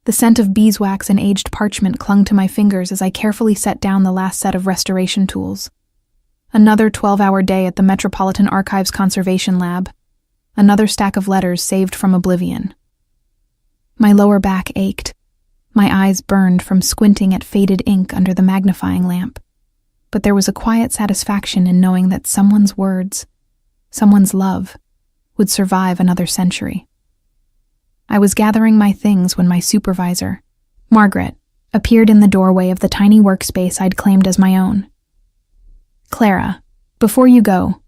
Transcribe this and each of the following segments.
The scent of beeswax and aged parchment clung to my fingers as I carefully set down the last set of restoration tools. Another 12-hour day at the Metropolitan Archives Conservation Lab. Another stack of letters saved from oblivion. My lower back ached. My eyes burned from squinting at faded ink under the magnifying lamp. But there was a quiet satisfaction in knowing that someone's words, someone's love, would survive another century. I was gathering my things when my supervisor, Margaret, appeared in the doorway of the tiny workspace I'd claimed as my own. "Clara, before you go,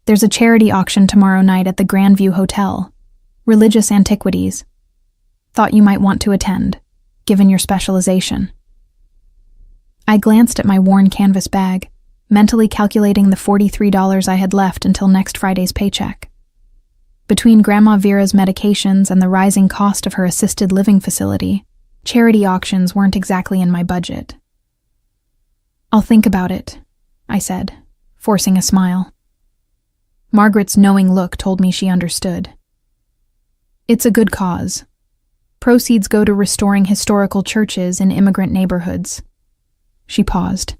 there's a charity auction tomorrow night at the Grandview Hotel. Religious antiquities. Thought you might want to attend, given your specialization." I glanced at my worn canvas bag, mentally calculating the $43 I had left until next Friday's paycheck. Between Grandma Vera's medications and the rising cost of her assisted living facility, charity auctions weren't exactly in my budget. "I'll think about it," I said, forcing a smile. Margaret's knowing look told me she understood. "It's a good cause. Proceeds go to restoring historical churches in immigrant neighborhoods." She paused.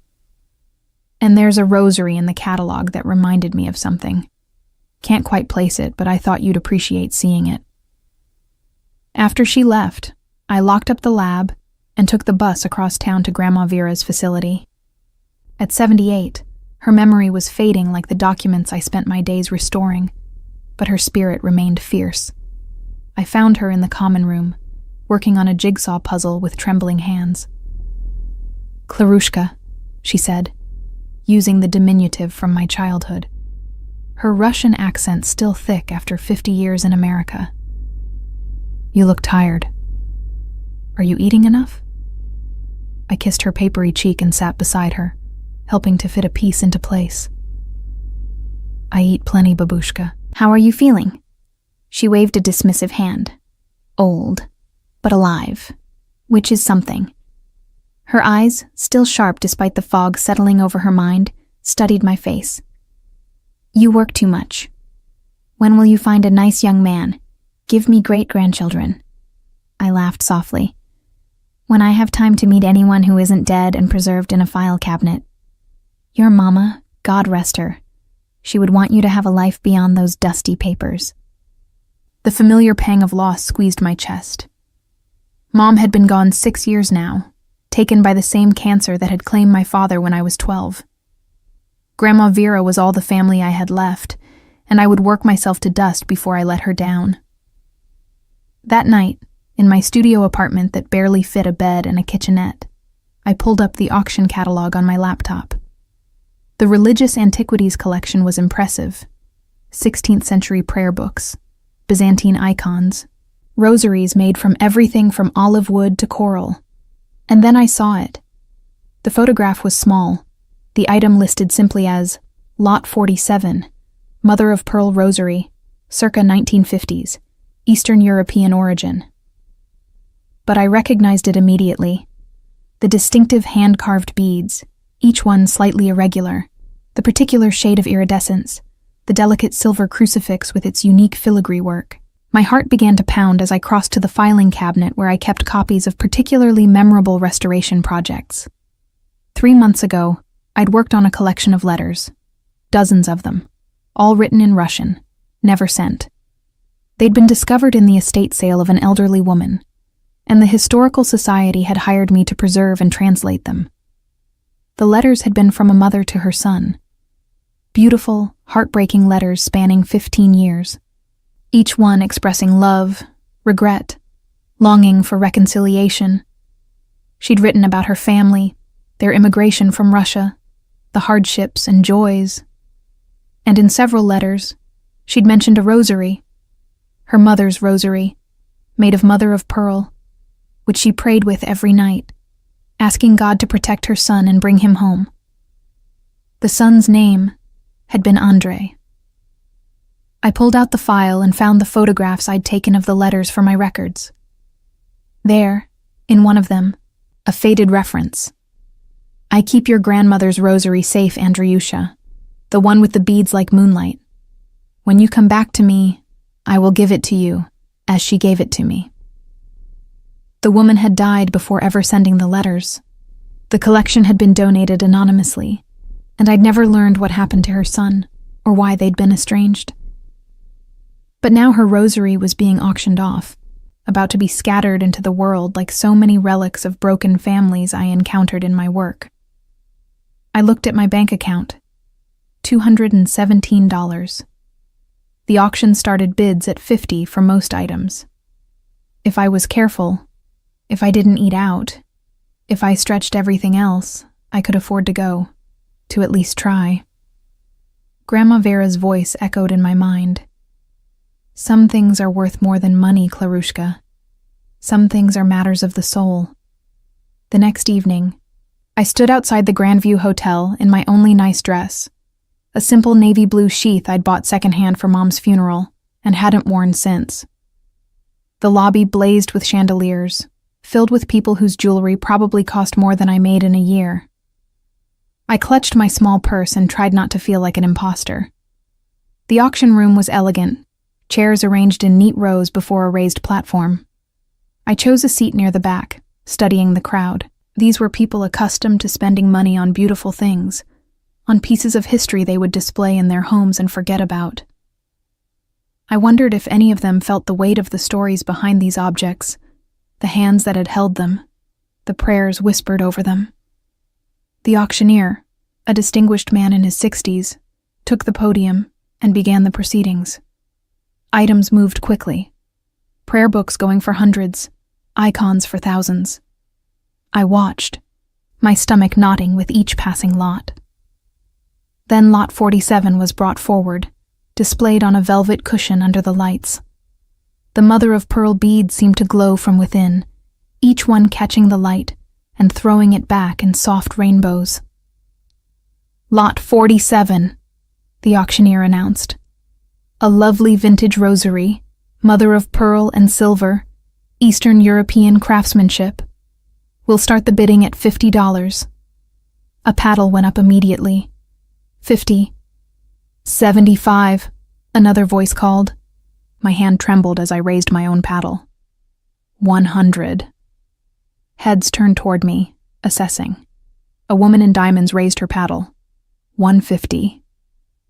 "And there's a rosary in the catalog that reminded me of something. Can't quite place it, but I thought you'd appreciate seeing it." After she left, I locked up the lab and took the bus across town to Grandma Vera's facility. At 78, her memory was fading like the documents I spent my days restoring, but her spirit remained fierce. I found her in the common room, working on a jigsaw puzzle with trembling hands. "Klarushka," she said, using the diminutive from my childhood, her Russian accent still thick after 50 years in America. "You look tired. Are you eating enough?" I kissed her papery cheek and sat beside her, helping to fit a piece into place. "I eat plenty, babushka. How are you feeling?" She waved a dismissive hand. "Old, but alive, which is something." Her eyes, still sharp despite the fog settling over her mind, studied my face. "You work too much. When will you find a nice young man? Give me great-grandchildren." I laughed softly. "When I have time to meet anyone who isn't dead and preserved in a file cabinet. Your mama, God rest her. She would want you to have a life beyond those dusty papers." The familiar pang of loss squeezed my chest. Mom had been gone 6 years now, taken by the same cancer that had claimed my father when I was 12. Grandma Vera was all the family I had left, and I would work myself to dust before I let her down. That night, in my studio apartment that barely fit a bed and a kitchenette, I pulled up the auction catalog on my laptop. The religious antiquities collection was impressive. 16th century prayer books, Byzantine icons, rosaries made from everything from olive wood to coral. And then I saw it. The photograph was small, the item listed simply as Lot 47, Mother of Pearl Rosary, circa 1950s, Eastern European origin. But I recognized it immediately. The distinctive hand-carved beads, each one slightly irregular, the particular shade of iridescence, the delicate silver crucifix with its unique filigree work. My heart began to pound as I crossed to the filing cabinet where I kept copies of particularly memorable restoration projects. 3 months ago, I'd worked on a collection of letters, dozens of them, all written in Russian, never sent. They'd been discovered in the estate sale of an elderly woman, and the Historical Society had hired me to preserve and translate them. The letters had been from a mother to her son. Beautiful, heartbreaking letters spanning 15 years. Each one expressing love, regret, longing for reconciliation. She'd written about her family, their immigration from Russia, the hardships and joys. And in several letters, she'd mentioned a rosary, her mother's rosary, made of mother of pearl, which she prayed with every night, asking God to protect her son and bring him home. The son's name had been Andrei. I pulled out the file and found the photographs I'd taken of the letters for my records. There, in one of them, a faded reference. "I keep your grandmother's rosary safe, Andreyusha, the one with the beads like moonlight. When you come back to me, I will give it to you, as she gave it to me." The woman had died before ever sending the letters. The collection had been donated anonymously, and I'd never learned what happened to her son or why they'd been estranged. But now her rosary was being auctioned off, about to be scattered into the world like so many relics of broken families I encountered in my work. I looked at my bank account. $217. The auction started bids at $50 for most items. If I was careful, if I didn't eat out, if I stretched everything else, I could afford to go, to at least try. Grandma Vera's voice echoed in my mind. Some things are worth more than money, Klarushka. Some things are matters of the soul. The next evening, I stood outside the Grandview Hotel in my only nice dress, a simple navy blue sheath I'd bought secondhand for Mom's funeral and hadn't worn since. The lobby blazed with chandeliers, filled with people whose jewelry probably cost more than I made in a year. I clutched my small purse and tried not to feel like an imposter. The auction room was elegant, chairs arranged in neat rows before a raised platform. I chose a seat near the back, studying the crowd. These were people accustomed to spending money on beautiful things, on pieces of history they would display in their homes and forget about. I wondered if any of them felt the weight of the stories behind these objects, the hands that had held them, the prayers whispered over them. The auctioneer, a distinguished man in his 60s, took the podium and began the proceedings. Items moved quickly. Prayer books going for hundreds, icons for thousands. I watched, my stomach knotting with each passing lot. Then lot 47 was brought forward, displayed on a velvet cushion under the lights. The mother-of-pearl beads seemed to glow from within, each one catching the light and throwing it back in soft rainbows. Lot 47, the auctioneer announced. A lovely vintage rosary, mother-of-pearl and silver, Eastern European craftsmanship. We'll start the bidding at $50. A paddle went up immediately. 50. 75, another voice called. My hand trembled as I raised my own paddle. 100. Heads turned toward me, assessing. A woman in diamonds raised her paddle. 150.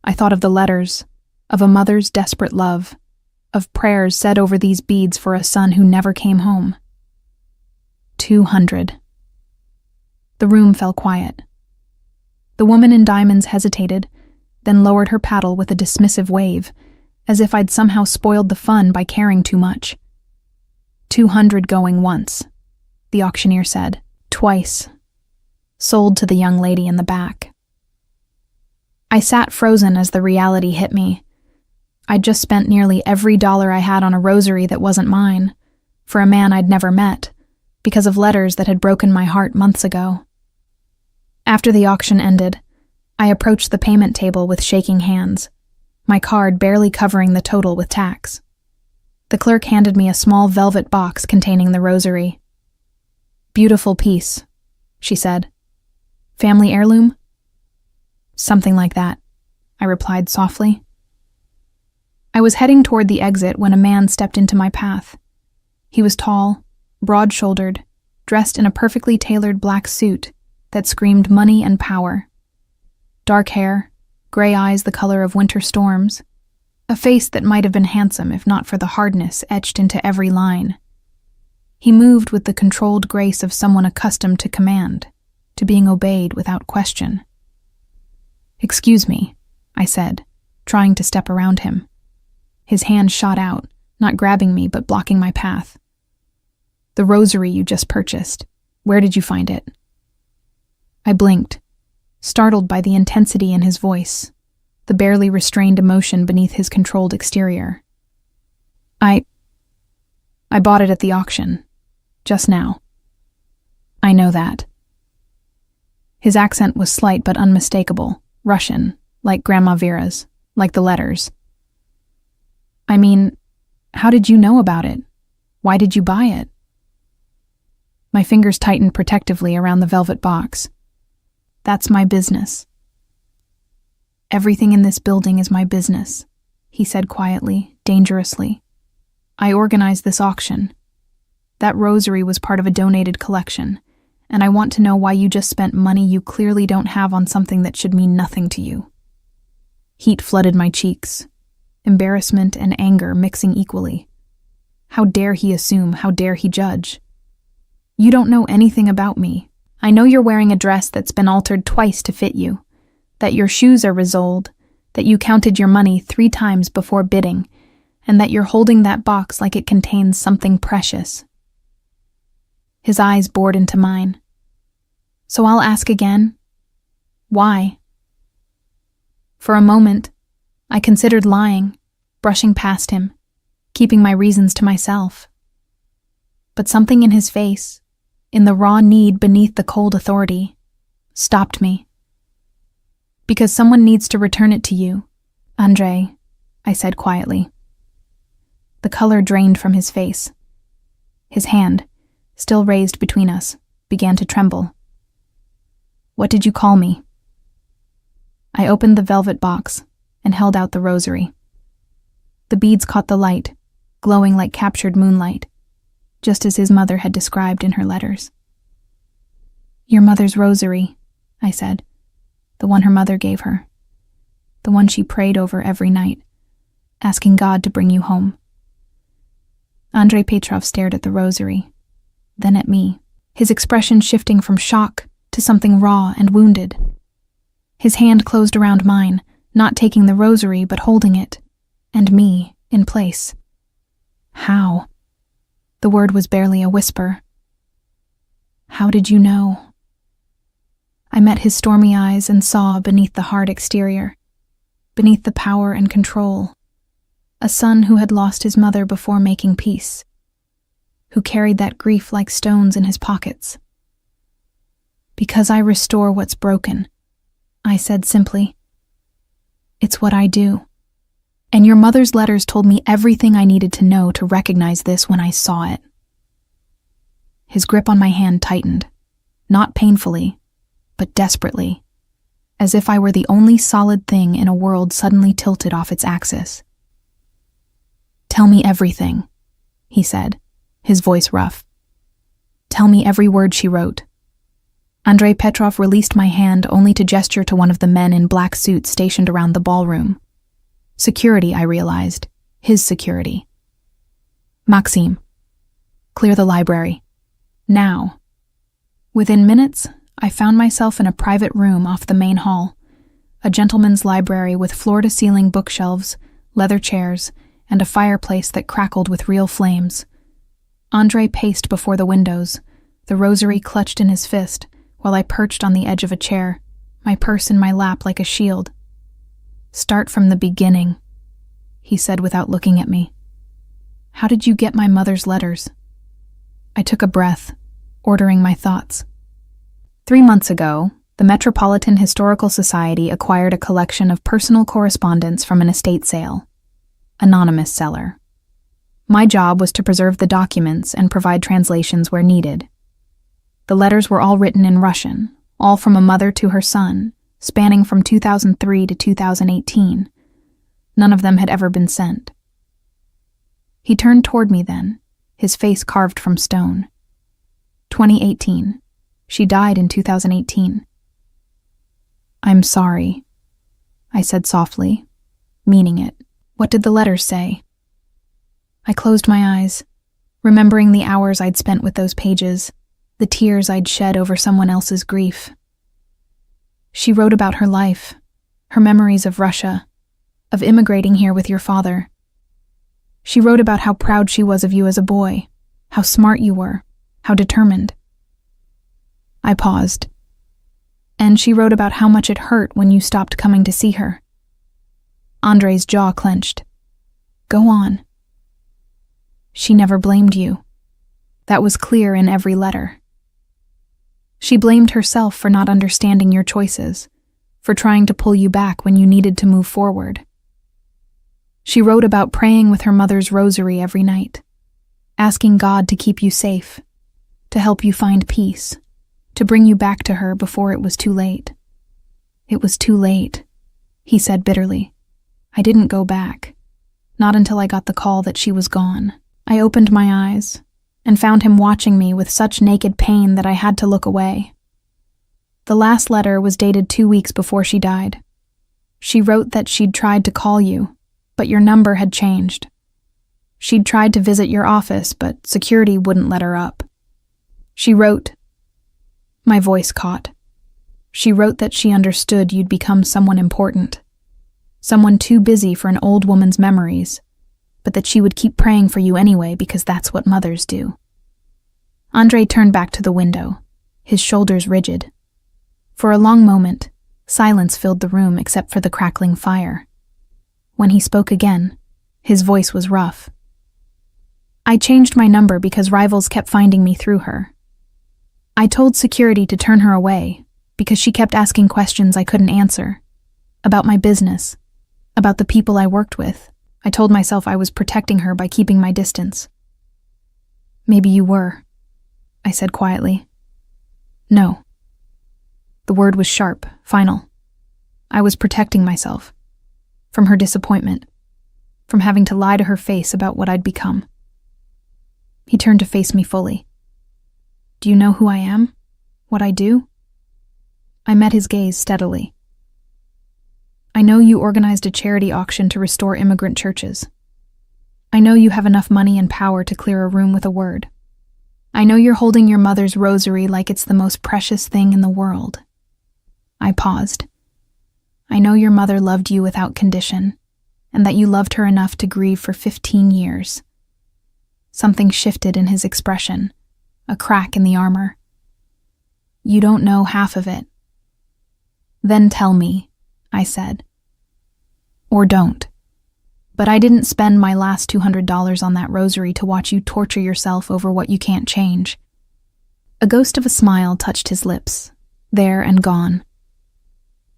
I thought of the letters, of a mother's desperate love, of prayers said over these beads for a son who never came home. 200. The room fell quiet. The woman in diamonds hesitated, then lowered her paddle with a dismissive wave, as if I'd somehow spoiled the fun by caring too much. 200 going once, the auctioneer said. Twice. Sold to the young lady in the back. I sat frozen as the reality hit me. I'd just spent nearly every dollar I had on a rosary that wasn't mine, for a man I'd never met, because of letters that had broken my heart months ago. After the auction ended, I approached the payment table with shaking hands, my card barely covering the total with tax. The clerk handed me a small velvet box containing the rosary. Beautiful piece, she said. Family heirloom? Something like that, I replied softly. I was heading toward the exit when a man stepped into my path. He was tall, broad-shouldered, dressed in a perfectly tailored black suit that screamed money and power. Dark hair, gray eyes the color of winter storms, a face that might have been handsome if not for the hardness etched into every line. He moved with the controlled grace of someone accustomed to command, to being obeyed without question. "Excuse me," I said, trying to step around him. His hand shot out, not grabbing me but blocking my path. "The rosary you just purchased, where did you find it?" I blinked, startled by the intensity in his voice, the barely restrained emotion beneath his controlled exterior. I bought it at the auction, just now." "I know that." His accent was slight but unmistakable, Russian, like Grandma Vera's, like the letters. "I mean, how did you know about it? Why did you buy it?" My fingers tightened protectively around the velvet box. "That's my business." "Everything in this building is my business," he said quietly, dangerously. "I organized this auction. That rosary was part of a donated collection, and I want to know why you just spent money you clearly don't have on something that should mean nothing to you." Heat flooded my cheeks, embarrassment and anger mixing equally. How dare he assume, how dare he judge? "You don't know anything about me. I know you're wearing a dress that's been altered twice to fit you, that your shoes are resoled, that you counted your money 3 times before bidding, and that you're holding that box like it contains something precious." His eyes bored into mine. "So I'll ask again. Why?" For a moment, I considered lying, brushing past him, keeping my reasons to myself. But something in his face, in the raw need beneath the cold authority, stopped me. "Because someone needs to return it to you, Andre," I said quietly. The color drained from his face. His hand, still raised between us, began to tremble. "What did you call me?" I opened the velvet box and held out the rosary. The beads caught the light, glowing like captured moonlight, just as his mother had described in her letters. "Your mother's rosary," I said, "the one her mother gave her, the one she prayed over every night, asking God to bring you home." Andrei Petrov stared at the rosary, then at me, his expression shifting from shock to something raw and wounded. His hand closed around mine, not taking the rosary but holding it, and me, in place. "How?" The word was barely a whisper. "How did you know?" I met his stormy eyes and saw beneath the hard exterior, beneath the power and control, a son who had lost his mother before making peace, who carried that grief like stones in his pockets. "Because I restore what's broken," I said simply. "It's what I do. And your mother's letters told me everything I needed to know to recognize this when I saw it." His grip on my hand tightened, not painfully, but desperately, as if I were the only solid thing in a world suddenly tilted off its axis. "Tell me everything," he said, his voice rough. "Tell me every word she wrote." Andrei Petrov released my hand only to gesture to one of the men in black suits stationed around the ballroom. Security, I realized. His security. "Maxim, clear the library. Now." Within minutes, I found myself in a private room off the main hall, a gentleman's library with floor-to-ceiling bookshelves, leather chairs, and a fireplace that crackled with real flames. Andrei paced before the windows, the rosary clutched in his fist, while I perched on the edge of a chair, my purse in my lap like a shield. "Start from the beginning," he said without looking at me. "How did you get my mother's letters?" I took a breath, ordering my thoughts. 3 months ago, the Metropolitan Historical Society acquired a collection of personal correspondence from an estate sale. Anonymous seller. My job was to preserve the documents and provide translations where needed. The letters were all written in Russian, all from a mother to her son, spanning from 2003 to 2018. None of them had ever been sent. He turned toward me then, his face carved from stone. 2018. She died in 2018. "I'm sorry," I said softly, meaning it. "What did the letters say?" I closed my eyes, remembering the hours I'd spent with those pages, the tears I'd shed over someone else's grief. She wrote about her life, her memories of Russia, of immigrating here with your father. She wrote about how proud she was of you as a boy, how smart you were, how determined. I paused. And she wrote about how much it hurt when you stopped coming to see her. Andrei's jaw clenched. "Go on." "She never blamed you. That was clear in every letter. She blamed herself for not understanding your choices, for trying to pull you back when you needed to move forward. She wrote about praying with her mother's rosary every night, asking God to keep you safe, to help you find peace, to bring you back to her before it was too late." "It was too late," he said bitterly. "I didn't go back, not until I got the call that she was gone." I opened my eyes, and found him watching me with such naked pain that I had to look away. The last letter was dated 2 weeks before she died. She wrote that she'd tried to call you, but your number had changed. She'd tried to visit your office, but security wouldn't let her up. She wrote, my voice caught. She wrote that she understood you'd become someone important, someone too busy for an old woman's memories, but that she would keep praying for you anyway because that's what mothers do. Andre turned back to the window, his shoulders rigid. For a long moment, silence filled the room except for the crackling fire. When he spoke again, his voice was rough. I changed my number because rivals kept finding me through her. I told security to turn her away because she kept asking questions I couldn't answer. About my business, about the people I worked with. I told myself I was protecting her by keeping my distance. Maybe you were, I said quietly. No. The word was sharp, final. I was protecting myself. From her disappointment. From having to lie to her face about what I'd become. He turned to face me fully. Do you know who I am? What I do? I met his gaze steadily. I know you organized a charity auction to restore immigrant churches. I know you have enough money and power to clear a room with a word. I know you're holding your mother's rosary like it's the most precious thing in the world. I paused. I know your mother loved you without condition, and that you loved her enough to grieve for 15 years. Something shifted in his expression, a crack in the armor. You don't know half of it. Then tell me, I said. Or don't. But I didn't spend my last $200 on that rosary to watch you torture yourself over what you can't change. A ghost of a smile touched his lips, there and gone.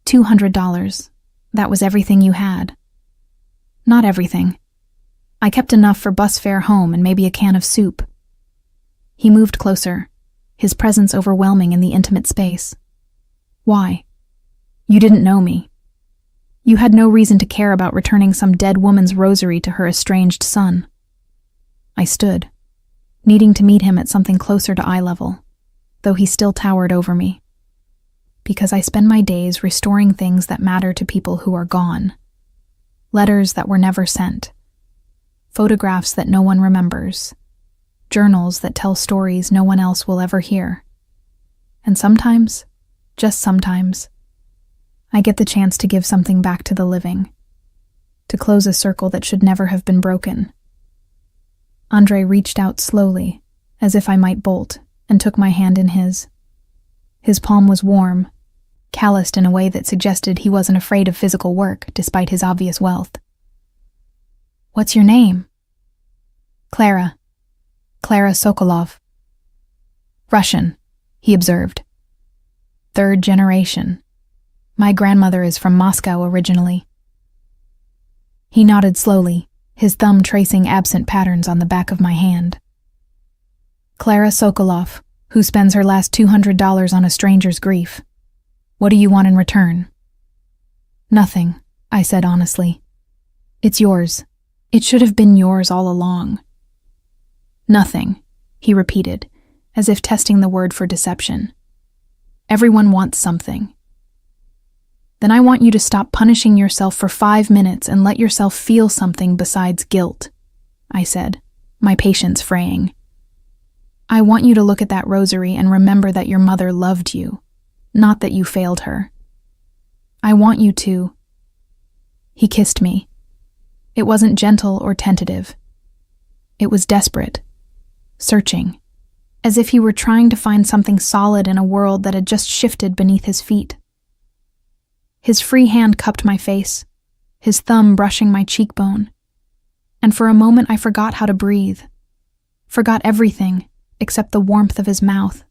$200. That was everything you had. Not everything. I kept enough for bus fare home and maybe a can of soup. He moved closer, his presence overwhelming in the intimate space. Why? You didn't know me. You had no reason to care about returning some dead woman's rosary to her estranged son. I stood, needing to meet him at something closer to eye level, though he still towered over me. Because I spend my days restoring things that matter to people who are gone. Letters that were never sent. Photographs that no one remembers. Journals that tell stories no one else will ever hear. And sometimes, just sometimes, I get the chance to give something back to the living. To close a circle that should never have been broken. Andre reached out slowly, as if I might bolt, and took my hand in his. His palm was warm, calloused in a way that suggested he wasn't afraid of physical work, despite his obvious wealth. What's your name? Clara. Clara Sokolov. Russian, he observed. 3rd generation. My grandmother is from Moscow originally. He nodded slowly, his thumb tracing absent patterns on the back of my hand. Clara Sokolov, who spends her last $200 on a stranger's grief. What do you want in return? Nothing, I said honestly. It's yours. It should have been yours all along. Nothing, he repeated, as if testing the word for deception. Everyone wants something. Then I want you to stop punishing yourself for 5 minutes and let yourself feel something besides guilt, I said, my patience fraying. I want you to look at that rosary and remember that your mother loved you, not that you failed her. I want you to. He kissed me. It wasn't gentle or tentative. It was desperate, searching, as if he were trying to find something solid in a world that had just shifted beneath his feet. His free hand cupped my face, his thumb brushing my cheekbone, and for a moment I forgot how to breathe, forgot everything except the warmth of his mouth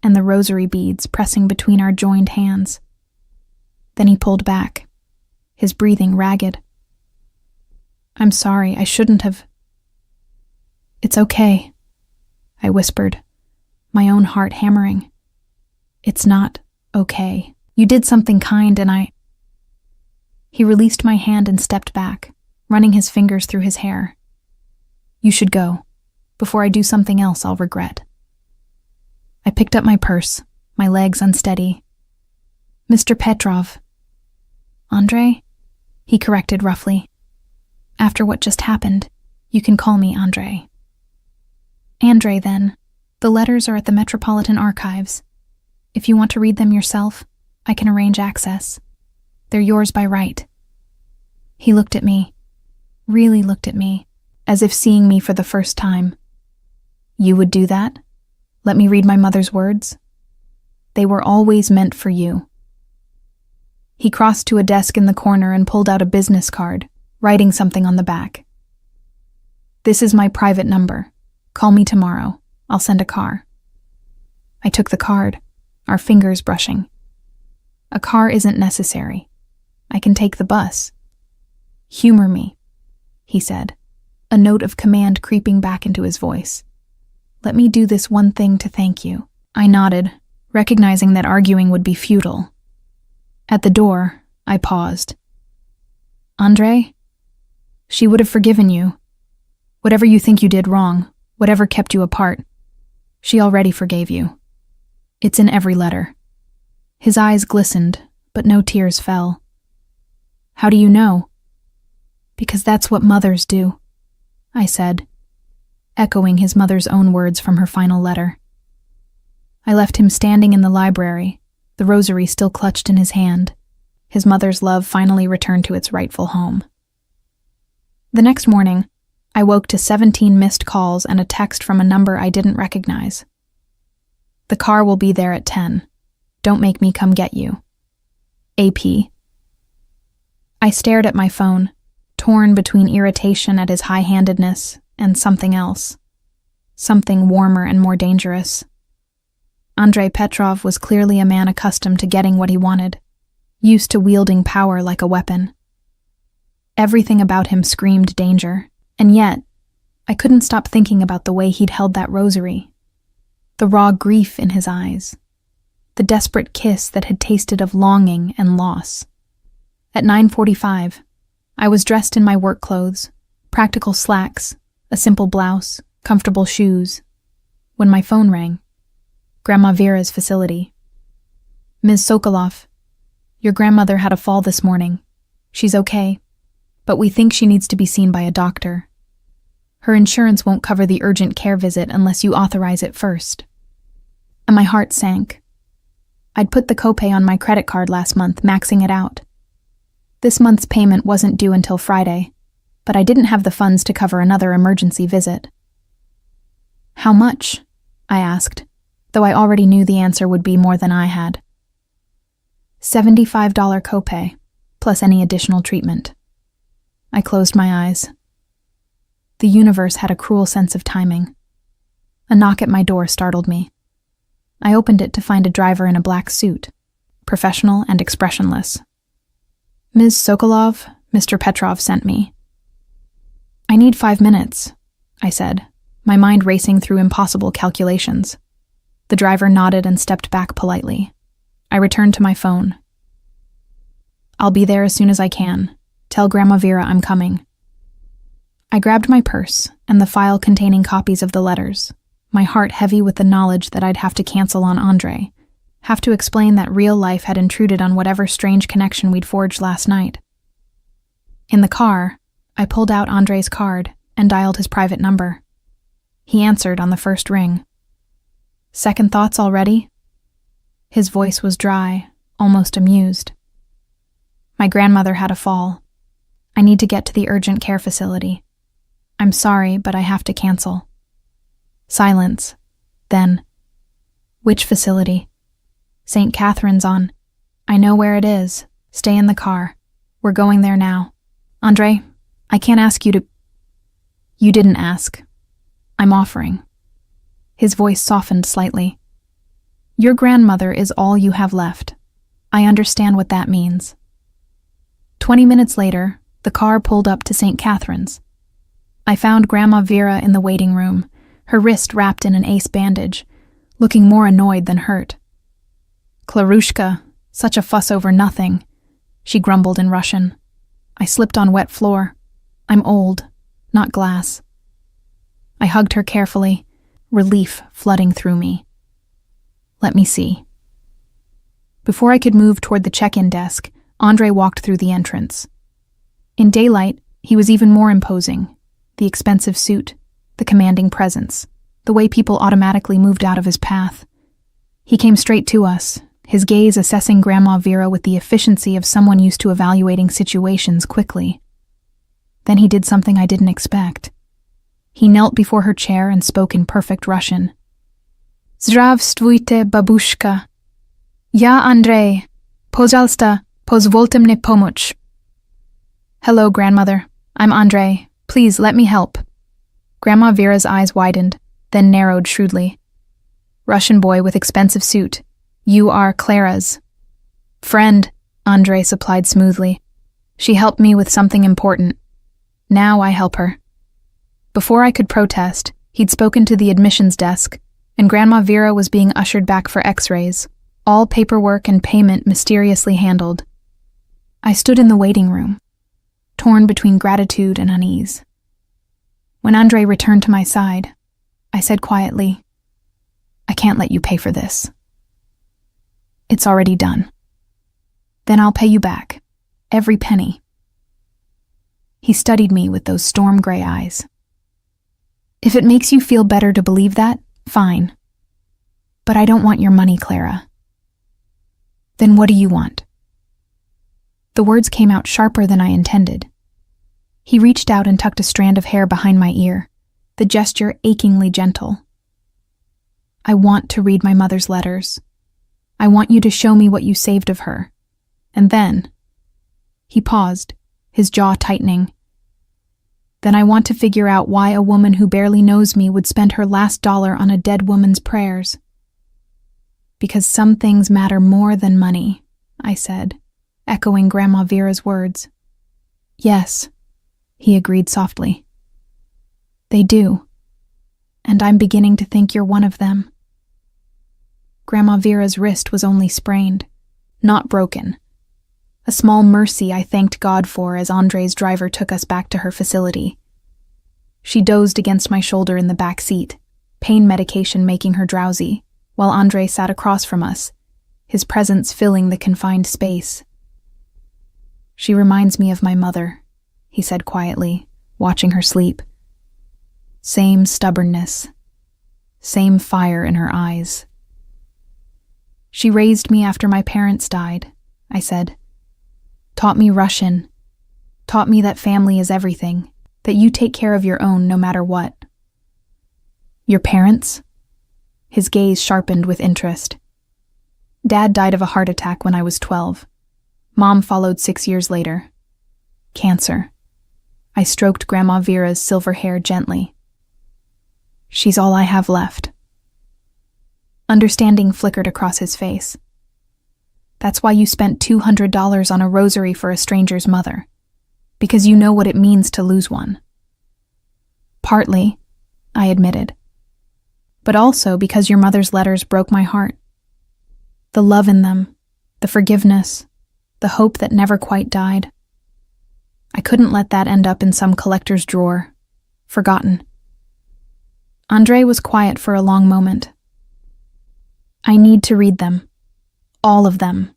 and the rosary beads pressing between our joined hands. Then he pulled back, his breathing ragged. I'm sorry, I shouldn't have. It's okay, I whispered, my own heart hammering. It's not okay. You did something kind and I... He released my hand and stepped back, running his fingers through his hair. You should go, before I do something else I'll regret. I picked up my purse, my legs unsteady. Mr. Petrov. Andrei? He corrected roughly. After what just happened, you can call me Andrei. Andrei, then. The letters are at the Metropolitan Archives. If you want to read them yourself, I can arrange access. They're yours by right. He looked at me, really looked at me, as if seeing me for the first time. You would do that? Let me read my mother's words? They were always meant for you. He crossed to a desk in the corner and pulled out a business card, writing something on the back. This is my private number. Call me tomorrow. I'll send a car. I took the card, our fingers brushing. A car isn't necessary. I can take the bus. Humor me, he said, a note of command creeping back into his voice. Let me do this one thing to thank you. I nodded, recognizing that arguing would be futile. At the door, I paused. Andrei? She would have forgiven you. Whatever you think you did wrong, whatever kept you apart, she already forgave you. It's in every letter. His eyes glistened, but no tears fell. How do you know? Because that's what mothers do, I said, echoing his mother's own words from her final letter. I left him standing in the library, the rosary still clutched in his hand. His mother's love finally returned to its rightful home. The next morning, I woke to 17 missed calls and a text from a number I didn't recognize. The car will be there at 10. Don't make me come get you. AP. I stared at my phone, torn between irritation at his high-handedness and something else. Something warmer and more dangerous. Andrei Petrov was clearly a man accustomed to getting what he wanted, used to wielding power like a weapon. Everything about him screamed danger, and yet, I couldn't stop thinking about the way he'd held that rosary. The raw grief in his eyes. The desperate kiss that had tasted of longing and loss. At 9:45, I was dressed in my work clothes, practical slacks, a simple blouse, comfortable shoes, when my phone rang. Grandma Vera's facility. Ms. Sokolov, your grandmother had a fall this morning. She's okay, but we think she needs to be seen by a doctor. Her insurance won't cover the urgent care visit unless you authorize it first. And my heart sank. I'd put the copay on my credit card last month, maxing it out. This month's payment wasn't due until Friday, but I didn't have the funds to cover another emergency visit. How much? I asked, though I already knew the answer would be more than I had. $75 copay, plus any additional treatment. I closed my eyes. The universe had a cruel sense of timing. A knock at my door startled me. I opened it to find a driver in a black suit, professional and expressionless. Ms. Sokolov, Mr. Petrov sent me. I need 5 minutes, I said, my mind racing through impossible calculations. The driver nodded and stepped back politely. I returned to my phone. I'll be there as soon as I can. Tell Grandma Vera I'm coming. I grabbed my purse and the file containing copies of the letters, my heart heavy with the knowledge that I'd have to cancel on Andrei, have to explain that real life had intruded on whatever strange connection we'd forged last night. In the car, I pulled out Andrei's card and dialed his private number. He answered on the first ring. Second thoughts already? His voice was dry, almost amused. My grandmother had a fall. I need to get to the urgent care facility. I'm sorry, but I have to cancel. Silence. Then, which facility? St. Catherine's on. I know where it is. Stay in the car. We're going there now. Andrei, I can't ask you to... You didn't ask. I'm offering. His voice softened slightly. Your grandmother is all you have left. I understand what that means. 20 minutes later, the car pulled up to St. Catherine's. I found Grandma Vera in the waiting room, her wrist wrapped in an ace bandage, looking more annoyed than hurt. Klarushka, such a fuss over nothing, she grumbled in Russian. I slipped on wet floor. I'm old, not glass. I hugged her carefully, relief flooding through me. Let me see. Before I could move toward the check-in desk, Andre walked through the entrance. In daylight, he was even more imposing. The expensive suit, the commanding presence, the way people automatically moved out of his path. He came straight to us, his gaze assessing Grandma Vera with the efficiency of someone used to evaluating situations quickly. Then he did something I didn't expect. He knelt before her chair and spoke in perfect Russian. Zdravstvuyte, babushka. Ja, Andrei. Pожалуйста, позвольте мне помочь. Hello, grandmother. I'm Andre. Please, let me help. Grandma Vera's eyes widened, then narrowed shrewdly. Russian boy with expensive suit. You are Clara's friend, Andre supplied smoothly. She helped me with something important. Now I help her. Before I could protest, he'd spoken to the admissions desk, and Grandma Vera was being ushered back for x-rays, all paperwork and payment mysteriously handled. I stood in the waiting room, torn between gratitude and unease. When Andre returned to my side, I said quietly, I can't let you pay for this. It's already done. Then I'll pay you back, every penny. He studied me with those storm gray eyes. If it makes you feel better to believe that, fine. But I don't want your money, Clara. Then what do you want? The words came out sharper than I intended. He reached out and tucked a strand of hair behind my ear, the gesture achingly gentle. I want to read my mother's letters. I want you to show me what you saved of her. And then... He paused, his jaw tightening. Then I want to figure out why a woman who barely knows me would spend her last dollar on a dead woman's prayers. Because some things matter more than money, I said, echoing Grandma Vera's words. Yes, he agreed softly. They do. And I'm beginning to think you're one of them. Grandma Vera's wrist was only sprained, not broken. A small mercy I thanked God for as Andre's driver took us back to her facility. She dozed against my shoulder in the back seat, pain medication making her drowsy, while Andre sat across from us, his presence filling the confined space. She reminds me of my mother, he said quietly, watching her sleep. Same stubbornness, same fire in her eyes. She raised me after my parents died, I said. Taught me Russian, taught me that family is everything, that you take care of your own no matter what. Your parents? His gaze sharpened with interest. Dad died of a heart attack when I was 12. Mom followed 6 years later. Cancer. I stroked Grandma Vera's silver hair gently. She's all I have left. Understanding flickered across his face. That's why you spent $200 on a rosary for a stranger's mother, because you know what it means to lose one. Partly, I admitted, but also because your mother's letters broke my heart. The love in them, the forgiveness, the hope that never quite died. I couldn't let that end up in some collector's drawer, forgotten. Andre was quiet for a long moment. I need to read them. All of them.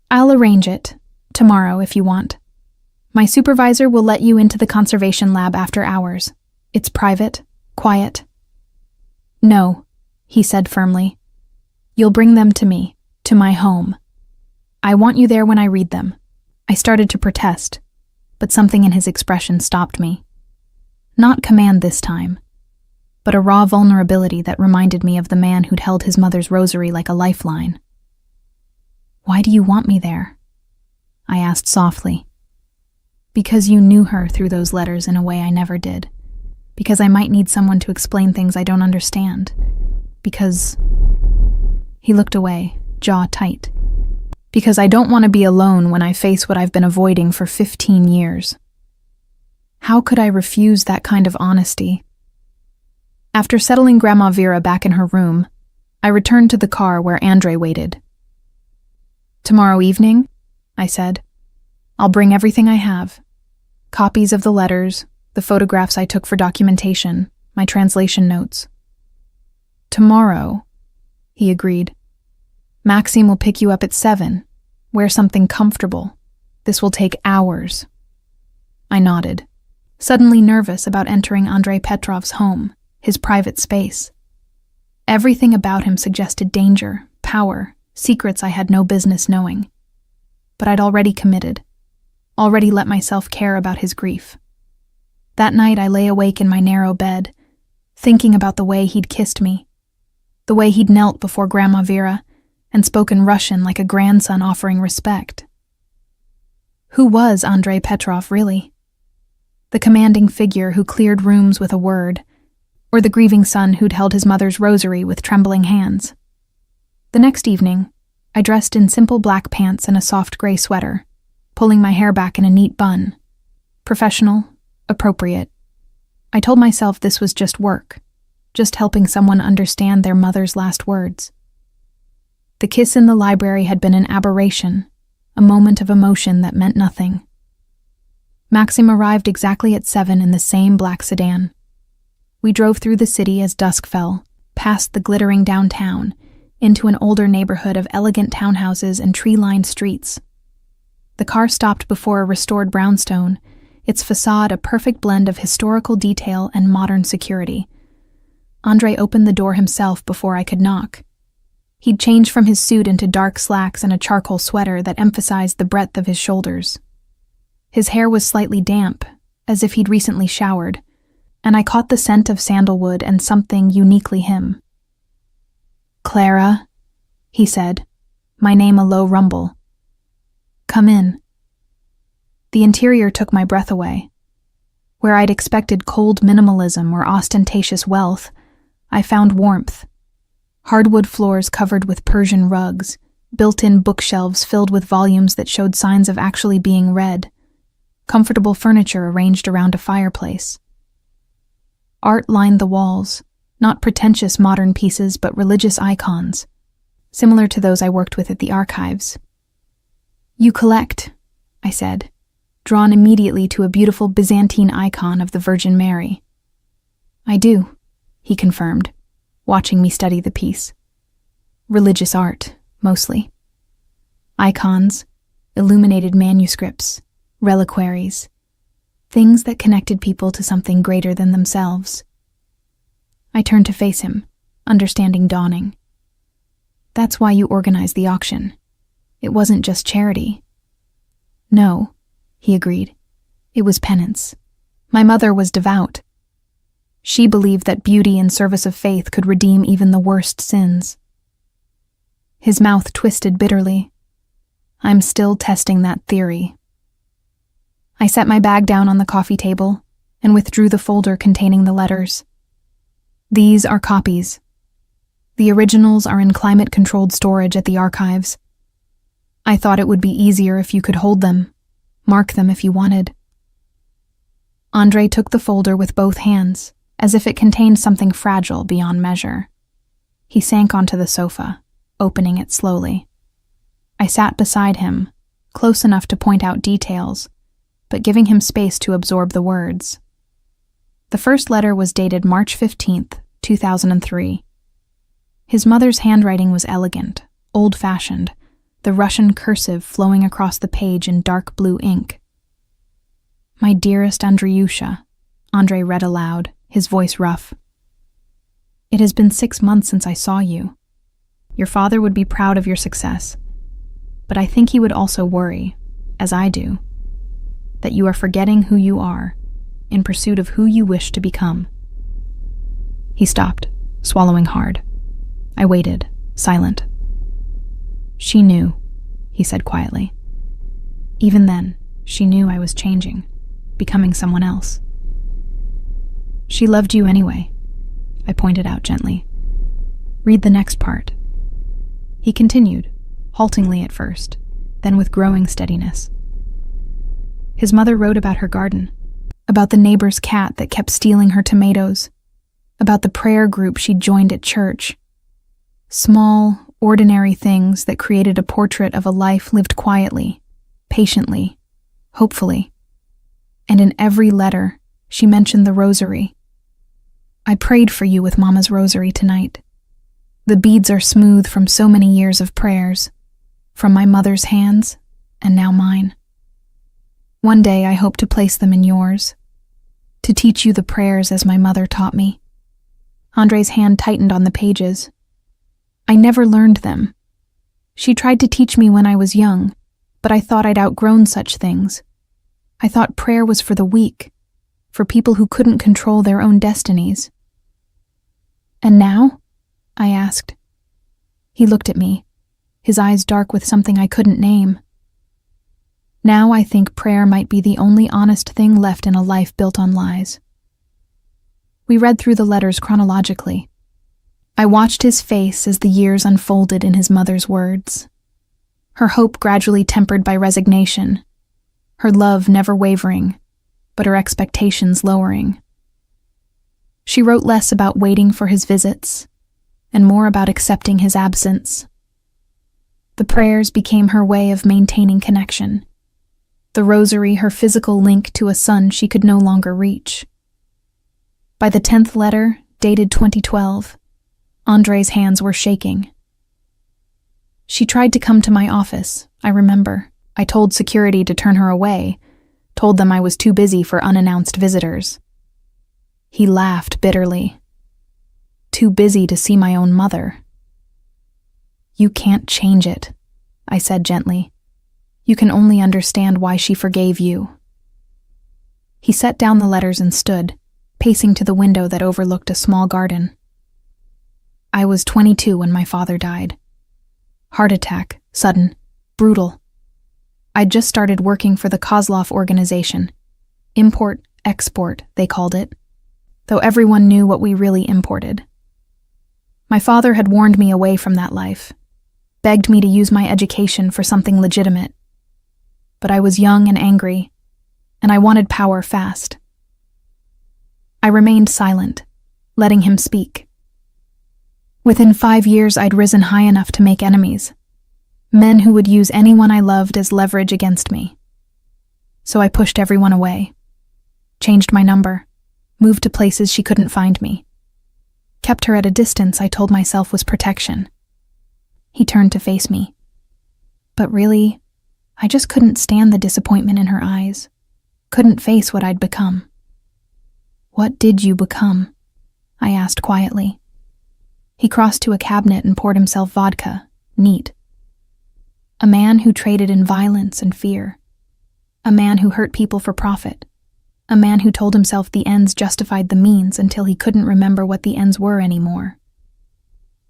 I'll arrange it, tomorrow if you want. My supervisor will let you into the conservation lab after hours. It's private, quiet. No, he said firmly. You'll bring them to me, to my home. I want you there when I read them. I started to protest, but something in his expression stopped me. Not command this time, but a raw vulnerability that reminded me of the man who'd held his mother's rosary like a lifeline. Why do you want me there? I asked softly. Because you knew her through those letters in a way I never did. Because I might need someone to explain things I don't understand. Because... He looked away, jaw tight. Because I don't want to be alone when I face what I've been avoiding for 15 years. How could I refuse that kind of honesty? After settling Grandma Vera back in her room, I returned to the car where Andre waited. Tomorrow evening, I said, I'll bring everything I have. Copies of the letters, the photographs I took for documentation, my translation notes. "Tomorrow," he agreed. "Maxime will pick you up at 7. Wear something comfortable. This will take hours." I nodded, suddenly nervous about entering Andrei Petrov's home, his private space. Everything about him suggested danger, power, secrets I had no business knowing. But I'd already committed, already let myself care about his grief. That night I lay awake in my narrow bed, thinking about the way he'd kissed me, the way he'd knelt before Grandma Vera and spoken Russian like a grandson offering respect. Who was Andrei Petrov, really? The commanding figure who cleared rooms with a word, or the grieving son who'd held his mother's rosary with trembling hands? The next evening, I dressed in simple black pants and a soft gray sweater, pulling my hair back in a neat bun. Professional, appropriate. I told myself this was just work, just helping someone understand their mother's last words. The kiss in the library had been an aberration, a moment of emotion that meant nothing. Maxime arrived exactly at 7 in the same black sedan. We drove through the city as dusk fell, past the glittering downtown, into an older neighborhood of elegant townhouses and tree-lined streets. The car stopped before a restored brownstone, its facade a perfect blend of historical detail and modern security. Andrei opened the door himself before I could knock. He'd changed from his suit into dark slacks and a charcoal sweater that emphasized the breadth of his shoulders. His hair was slightly damp, as if he'd recently showered, and I caught the scent of sandalwood and something uniquely him. "Clara," he said, my name a low rumble. "Come in." The interior took my breath away. Where I'd expected cold minimalism or ostentatious wealth, I found warmth. Hardwood floors covered with Persian rugs, built-in bookshelves filled with volumes that showed signs of actually being read, comfortable furniture arranged around a fireplace. Art lined the walls, not pretentious modern pieces but religious icons, similar to those I worked with at the archives. "You collect," I said, drawn immediately to a beautiful Byzantine icon of the Virgin Mary. "I do," he confirmed, watching me study the piece. "Religious art, mostly. Icons, illuminated manuscripts, reliquaries, things that connected people to something greater than themselves." I turned to face him, understanding dawning. "That's why you organized the auction. It wasn't just charity." "No," he agreed. "It was penance. My mother was devout. She believed that beauty and service of faith could redeem even the worst sins." His mouth twisted bitterly. "I'm still testing that theory." I set my bag down on the coffee table and withdrew the folder containing the letters. "These are copies. The originals are in climate-controlled storage at the archives. I thought it would be easier if you could hold them, mark them if you wanted." Andrei took the folder with both hands, as if it contained something fragile beyond measure. He sank onto the sofa, opening it slowly. I sat beside him, close enough to point out details, but giving him space to absorb the words. The first letter was dated March 15th, 2003. His mother's handwriting was elegant, old-fashioned, the Russian cursive flowing across the page in dark blue ink. "My dearest Andreyusha," Andrei read aloud, his voice rough. "It has been 6 months since I saw you. Your father would be proud of your success, but I think he would also worry, as I do, that you are forgetting who you are in pursuit of who you wish to become." He stopped, swallowing hard. I waited, silent. "She knew," he said quietly. "Even then, she knew I was changing, becoming someone else." "She loved you anyway," I pointed out gently. "Read the next part." He continued, haltingly at first, then with growing steadiness. His mother wrote about her garden, about the neighbor's cat that kept stealing her tomatoes, about the prayer group she'd joined at church. Small, ordinary things that created a portrait of a life lived quietly, patiently, hopefully. And in every letter, She mentioned the rosary. I prayed for you with Mama's rosary tonight. The beads are smooth from so many years of prayers, from my mother's hands, and now mine. One day I hope to place them in yours, to teach you the prayers as my mother taught me. Andre's hand tightened on the pages. I never learned them. She tried to teach me when I was young, but I thought I'd outgrown such things. I thought prayer was for the weak, for people who couldn't control their own destinies. And now? I asked. He looked at me, his eyes dark with something I couldn't name. Now I think prayer might be the only honest thing left in a life built on lies. We read through the letters chronologically. I watched his face as the years unfolded in his mother's words. Her hope gradually tempered by resignation, her love never wavering, but her expectations lowering. She wrote less about waiting for his visits, and more about accepting his absence. The prayers became her way of maintaining connection, the rosary her physical link to a son she could no longer reach. By the 10th letter, dated 2012, Andre's hands were shaking. She tried to come to my office, I remember. I told security to turn her away, told them I was too busy for unannounced visitors. He laughed bitterly. Too busy to see my own mother. You can't change it, I said gently. You can only understand why she forgave you. He set down the letters and stood, pacing to the window that overlooked a small garden. I was 22 when my father died. Heart attack, sudden, brutal. I'd just started working for the Kozlov organization. Import, export, they called it, though everyone knew what we really imported. My father had warned me away from that life, begged me to use my education for something legitimate. But I was young and angry, and I wanted power fast. I remained silent, letting him speak. Within 5 years, I'd risen high enough to make enemies, men who would use anyone I loved as leverage against me. So I pushed everyone away, changed my number, moved to places she couldn't find me. Kept her at a distance I told myself was protection. He turned to face me. But really, I just couldn't stand the disappointment in her eyes, couldn't face what I'd become. What did you become? I asked quietly. He crossed to a cabinet and poured himself vodka, neat. A man who traded in violence and fear. A man who hurt people for profit. A man who told himself the ends justified the means until he couldn't remember what the ends were anymore.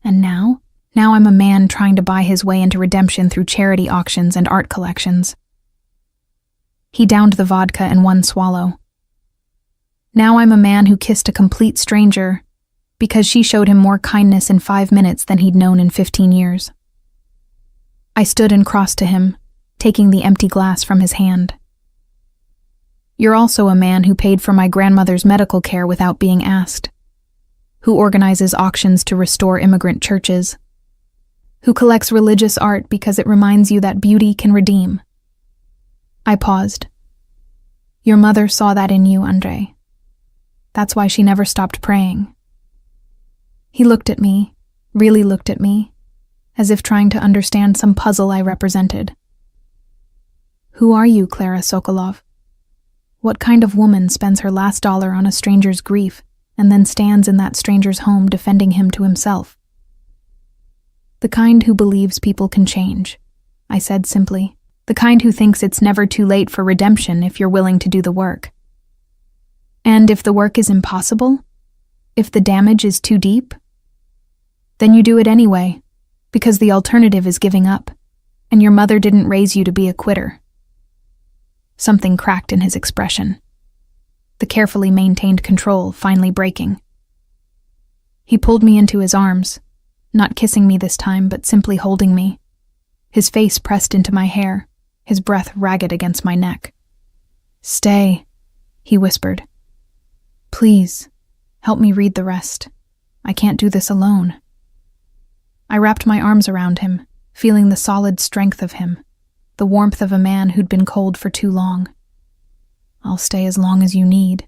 And now I'm a man trying to buy his way into redemption through charity auctions and art collections. He downed the vodka in one swallow. Now I'm a man who kissed a complete stranger because she showed him more kindness in 5 minutes than he'd known in 15 years. I stood and crossed to him, taking the empty glass from his hand. You're also a man who paid for my grandmother's medical care without being asked, who organizes auctions to restore immigrant churches, who collects religious art because it reminds you that beauty can redeem. I paused. Your mother saw that in you, Andre. That's why she never stopped praying. He looked at me, really looked at me, as if trying to understand some puzzle I represented. Who are you, Clara Sokolov? What kind of woman spends her last dollar on a stranger's grief and then stands in that stranger's home defending him to himself? The kind who believes people can change, I said simply. The kind who thinks it's never too late for redemption if you're willing to do the work. And if the work is impossible, if the damage is too deep, then you do it anyway, because the alternative is giving up, and your mother didn't raise you to be a quitter. Something cracked in his expression, the carefully maintained control finally breaking. He pulled me into his arms, not kissing me this time, but simply holding me, his face pressed into my hair, his breath ragged against my neck. Stay, he whispered. Please, help me read the rest. I can't do this alone. I wrapped my arms around him, feeling the solid strength of him, the warmth of a man who'd been cold for too long. I'll stay as long as you need,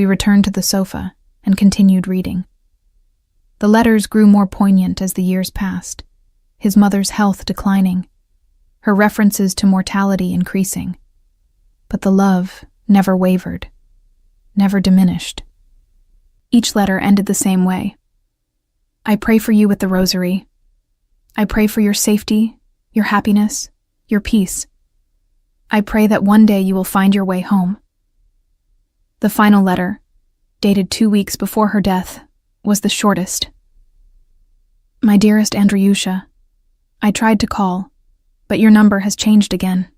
We returned to the sofa and continued reading. The letters grew more poignant as the years passed, his mother's health declining, her references to mortality increasing. But the love never wavered, never diminished. Each letter ended the same way. I pray for you with the rosary. I pray for your safety, your happiness, your peace. I pray that one day you will find your way home. The final letter, dated 2 weeks before her death, was the shortest. My dearest Andreyusha, I tried to call, but your number has changed again.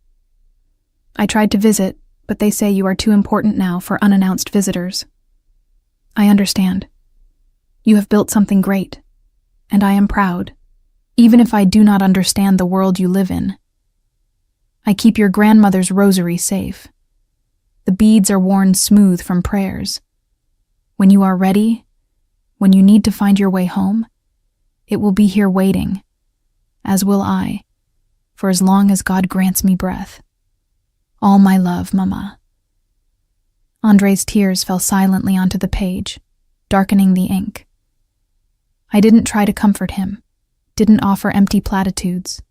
I tried to visit, but they say you are too important now for unannounced visitors. I understand. You have built something great, and I am proud, even if I do not understand the world you live in. I keep your grandmother's rosary safe. The beads are worn smooth from prayers. When you are ready, when you need to find your way home, it will be here waiting, as will I, for as long as God grants me breath. All my love, Mama. Andre's tears fell silently onto the page, darkening the ink. I didn't try to comfort him, didn't offer empty platitudes.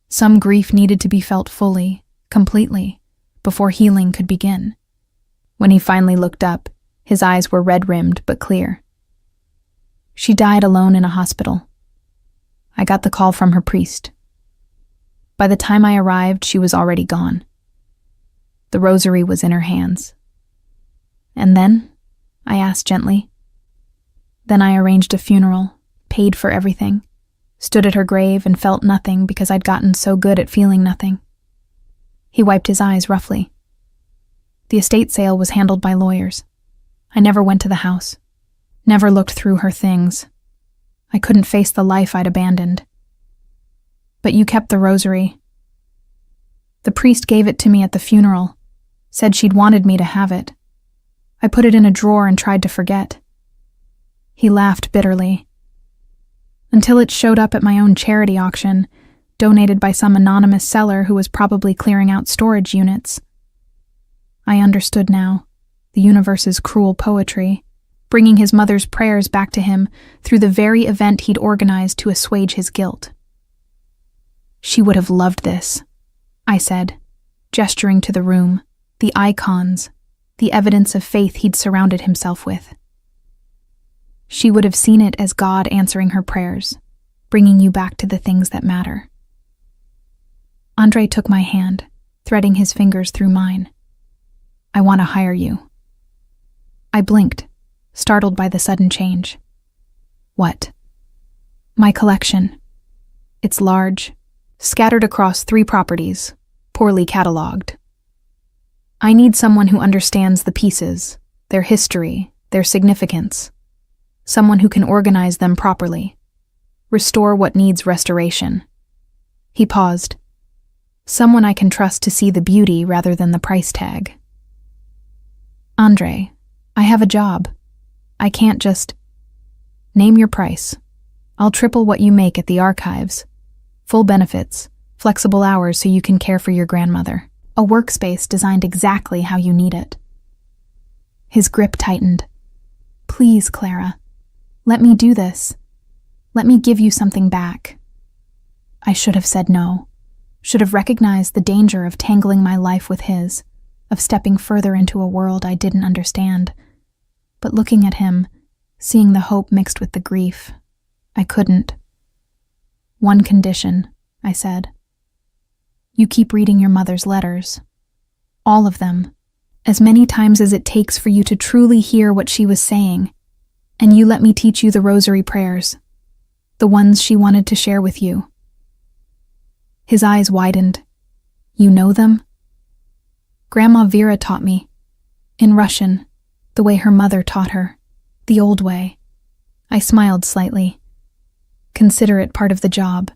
Some grief needed to be felt fully, completely, before healing could begin. When he finally looked up, his eyes were red-rimmed but clear. She died alone in a hospital. I got the call from her priest. By the time I arrived, she was already gone. The rosary was in her hands. And then? I asked gently. Then I arranged a funeral, paid for everything, stood at her grave and felt nothing because I'd gotten so good at feeling nothing. He wiped his eyes roughly. The estate sale was handled by lawyers. I never went to the house, never looked through her things. I couldn't face the life I'd abandoned. But you kept the rosary. The priest gave it to me at the funeral, said she'd wanted me to have it. I put it in a drawer and tried to forget. He laughed bitterly. Until it showed up at my own charity auction, donated by some anonymous seller who was probably clearing out storage units. I understood now, the universe's cruel poetry, bringing his mother's prayers back to him through the very event he'd organized to assuage his guilt. She would have loved this, I said, gesturing to the room, the icons, the evidence of faith he'd surrounded himself with. She would have seen it as God answering her prayers, bringing you back to the things that matter. Andre took my hand, threading his fingers through mine. I want to hire you. I blinked, startled by the sudden change. What? My collection. It's large, scattered across 3 properties, poorly cataloged. I need someone who understands the pieces, their history, their significance. Someone who can organize them properly, restore what needs restoration. He paused. Someone I can trust to see the beauty rather than the price tag. Andre, I have a job. I can't just... Name your price. I'll triple what you make at the archives. Full benefits, flexible hours so you can care for your grandmother. A workspace designed exactly how you need it. His grip tightened. Please, Clara. Let me do this. Let me give you something back. I should have said no. Should have recognized the danger of tangling my life with his, of stepping further into a world I didn't understand. But looking at him, seeing the hope mixed with the grief, I couldn't. One condition, I said. You keep reading your mother's letters. All of them. As many times as it takes for you to truly hear what she was saying. And you let me teach you the rosary prayers. The ones she wanted to share with you. His eyes widened. You know them? Grandma Vera taught me. In Russian, the way her mother taught her. The old way. I smiled slightly. Consider it part of the job.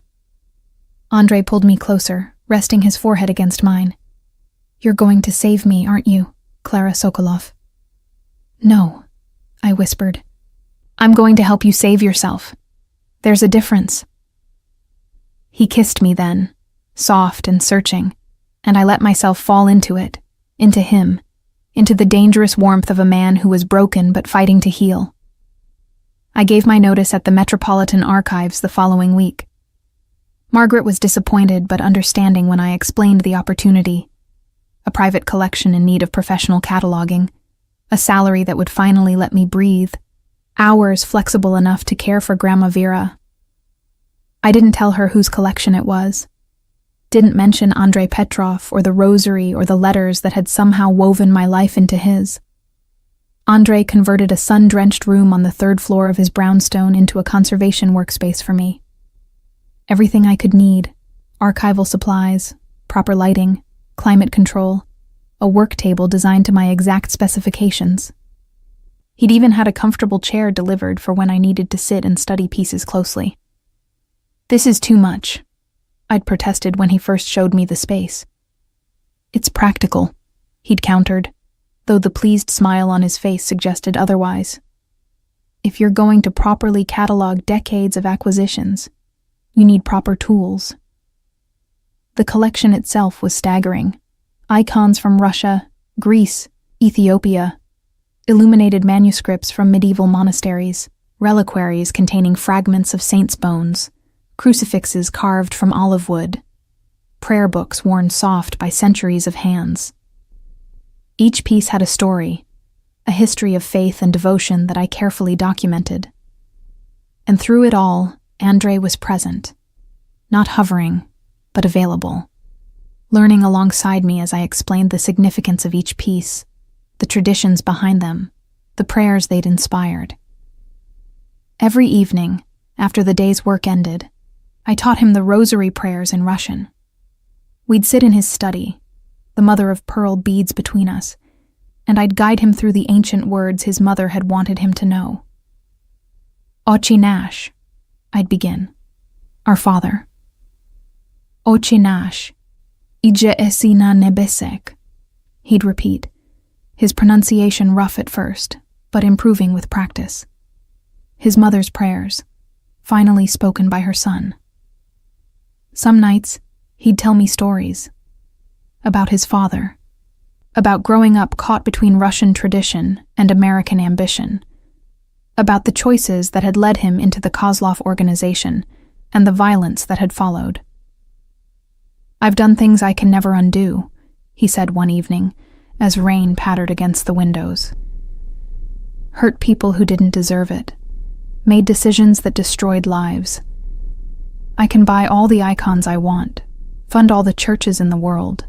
Andre pulled me closer, resting his forehead against mine. You're going to save me, aren't you, Clara Sokolov? No, I whispered. I'm going to help you save yourself. There's a difference. He kissed me then, soft and searching, and I let myself fall into it, into him, into the dangerous warmth of a man who was broken but fighting to heal. I gave my notice at the Metropolitan Archives the following week. Margaret was disappointed but understanding when I explained the opportunity. A private collection in need of professional cataloging, a salary that would finally let me breathe, hours flexible enough to care for Grandma Vera. I didn't tell her whose collection it was. Didn't mention Andrei Petrov or the rosary or the letters that had somehow woven my life into his. Andrei converted a sun-drenched room on the 3rd floor of his brownstone into a conservation workspace for me. Everything I could need, archival supplies, proper lighting, climate control, a work table designed to my exact specifications. He'd even had a comfortable chair delivered for when I needed to sit and study pieces closely. "This is too much," I'd protested when he first showed me the space. "It's practical," he'd countered, though the pleased smile on his face suggested otherwise. "If you're going to properly catalog decades of acquisitions, you need proper tools." The collection itself was staggering. Icons from Russia, Greece, Ethiopia, illuminated manuscripts from medieval monasteries, reliquaries containing fragments of saints' bones, crucifixes carved from olive wood, prayer books worn soft by centuries of hands. Each piece had a story, a history of faith and devotion that I carefully documented. And through it all, Andrei was present, not hovering, but available, learning alongside me as I explained the significance of each piece, the traditions behind them, the prayers they'd inspired. Every evening, after the day's work ended, I taught him the rosary prayers in Russian. We'd sit in his study, the mother-of-pearl beads between us, and I'd guide him through the ancient words his mother had wanted him to know. "Otche nash," I'd begin. "Our Father." "Otche nash, ije esi na nebesek," he'd repeat, his pronunciation rough at first, but improving with practice. His mother's prayers, finally spoken by her son. Some nights, he'd tell me stories about his father, about growing up caught between Russian tradition and American ambition, about the choices that had led him into the Kozlov organization and the violence that had followed. "I've done things I can never undo," he said one evening, as rain pattered against the windows. "Hurt people who didn't deserve it, made decisions that destroyed lives. I can buy all the icons I want, fund all the churches in the world,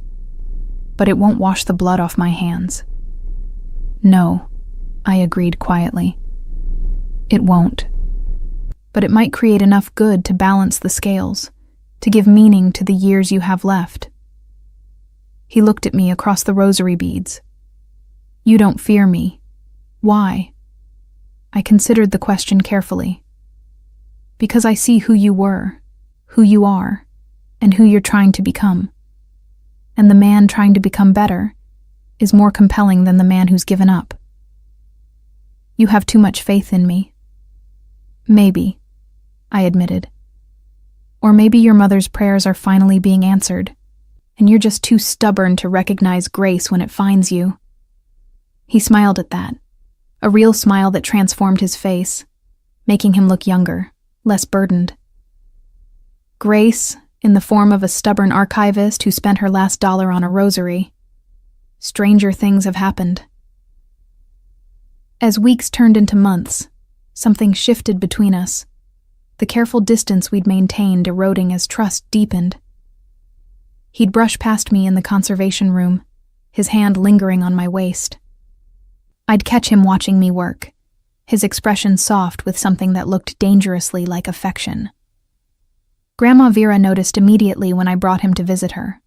but it won't wash the blood off my hands." "No," I agreed quietly. "It won't. But it might create enough good to balance the scales, to give meaning to the years you have left." He looked at me across the rosary beads. "You don't fear me. Why?" I considered the question carefully. "Because I see who you were, who you are, and who you're trying to become. And the man trying to become better is more compelling than the man who's given up. You have too much faith in me." "Maybe," I admitted. "Or maybe your mother's prayers are finally being answered, and you're just too stubborn to recognize grace when it finds you." He smiled at that, a real smile that transformed his face, making him look younger, less burdened. Grace, in the form of a stubborn archivist who spent her last dollar on a rosary. Stranger things have happened. As weeks turned into months, something shifted between us, the careful distance we'd maintained eroding as trust deepened. He'd brush past me in the conservation room, his hand lingering on my waist. I'd catch him watching me work, his expression soft with something that looked dangerously like affection. Grandma Vera noticed immediately when I brought him to visit her.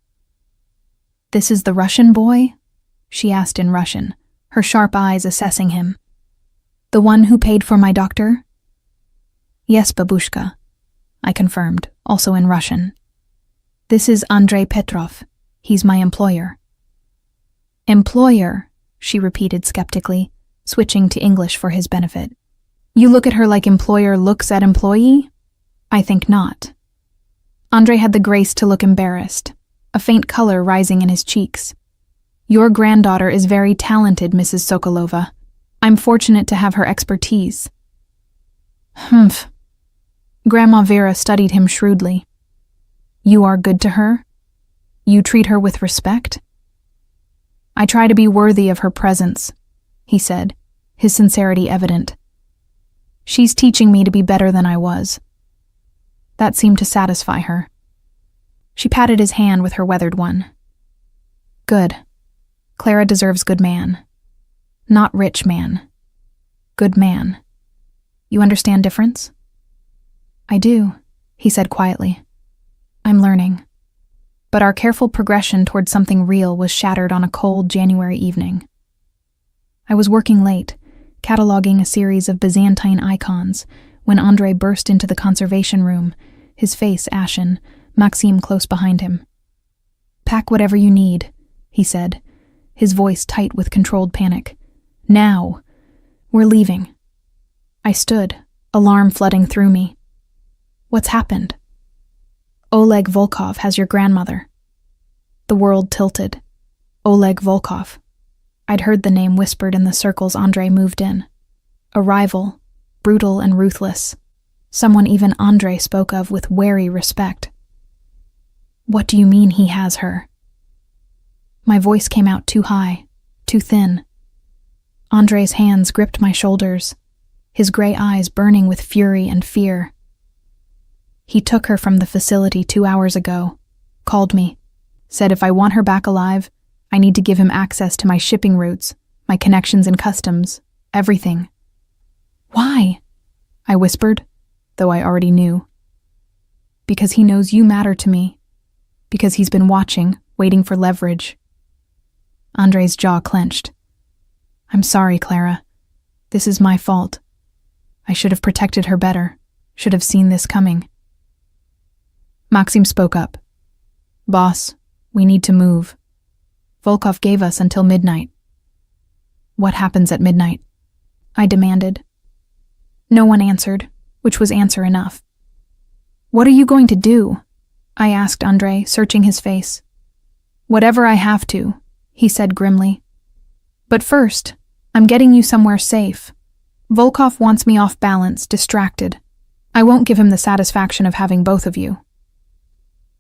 "This is the Russian boy?" she asked in Russian, her sharp eyes assessing him. "The one who paid for my doctor?" "Yes, babushka," I confirmed, also in Russian. "This is Andrei Petrov. He's my employer." "Employer," she repeated skeptically, switching to English for his benefit. "You look at her like employer looks at employee? I think not." Andrei had the grace to look embarrassed, a faint color rising in his cheeks. Your granddaughter is very talented, Mrs. Sokolova. I'm fortunate to have her expertise. Humph. Grandma Vera studied him shrewdly. You are good to her? You treat her with respect? I try to be worthy of her presence, he said, his sincerity evident. She's teaching me to be better than I was. That seemed to satisfy her. She patted his hand with her weathered one. Good. Clara deserves good man. Not rich man. Good man. You understand difference? I do, he said quietly. I'm learning. But our careful progression toward something real was shattered on a cold January evening. I was working late, cataloging a series of Byzantine icons, when Andrei burst into the conservation room, his face ashen, Maxime close behind him. Pack whatever you need, he said, his voice tight with controlled panic. Now! We're leaving. I stood, alarm flooding through me. What's happened? Oleg Volkov has your grandmother. The world tilted. Oleg Volkov. I'd heard the name whispered in the circles Andrei moved in. A rival, brutal and ruthless. Someone even Andrei spoke of with wary respect. What do you mean he has her? My voice came out too high, too thin. Andrei's hands gripped my shoulders, his gray eyes burning with fury and fear. He took her from the facility 2 hours ago, called me, said if I want her back alive, I need to give him access to my shipping routes, my connections in customs, everything. Why? I whispered, though I already knew. Because he knows you matter to me. Because he's been watching, waiting for leverage. Andrei's jaw clenched. I'm sorry, Clara. This is my fault. I should have protected her better, should have seen this coming. Maxim spoke up. Boss, we need to move. Volkov gave us until midnight. What happens at midnight? I demanded. No one answered, which was answer enough. What are you going to do? I asked Andrei, searching his face. Whatever I have to, he said grimly. But first, I'm getting you somewhere safe. Volkov wants me off balance, distracted. I won't give him the satisfaction of having both of you.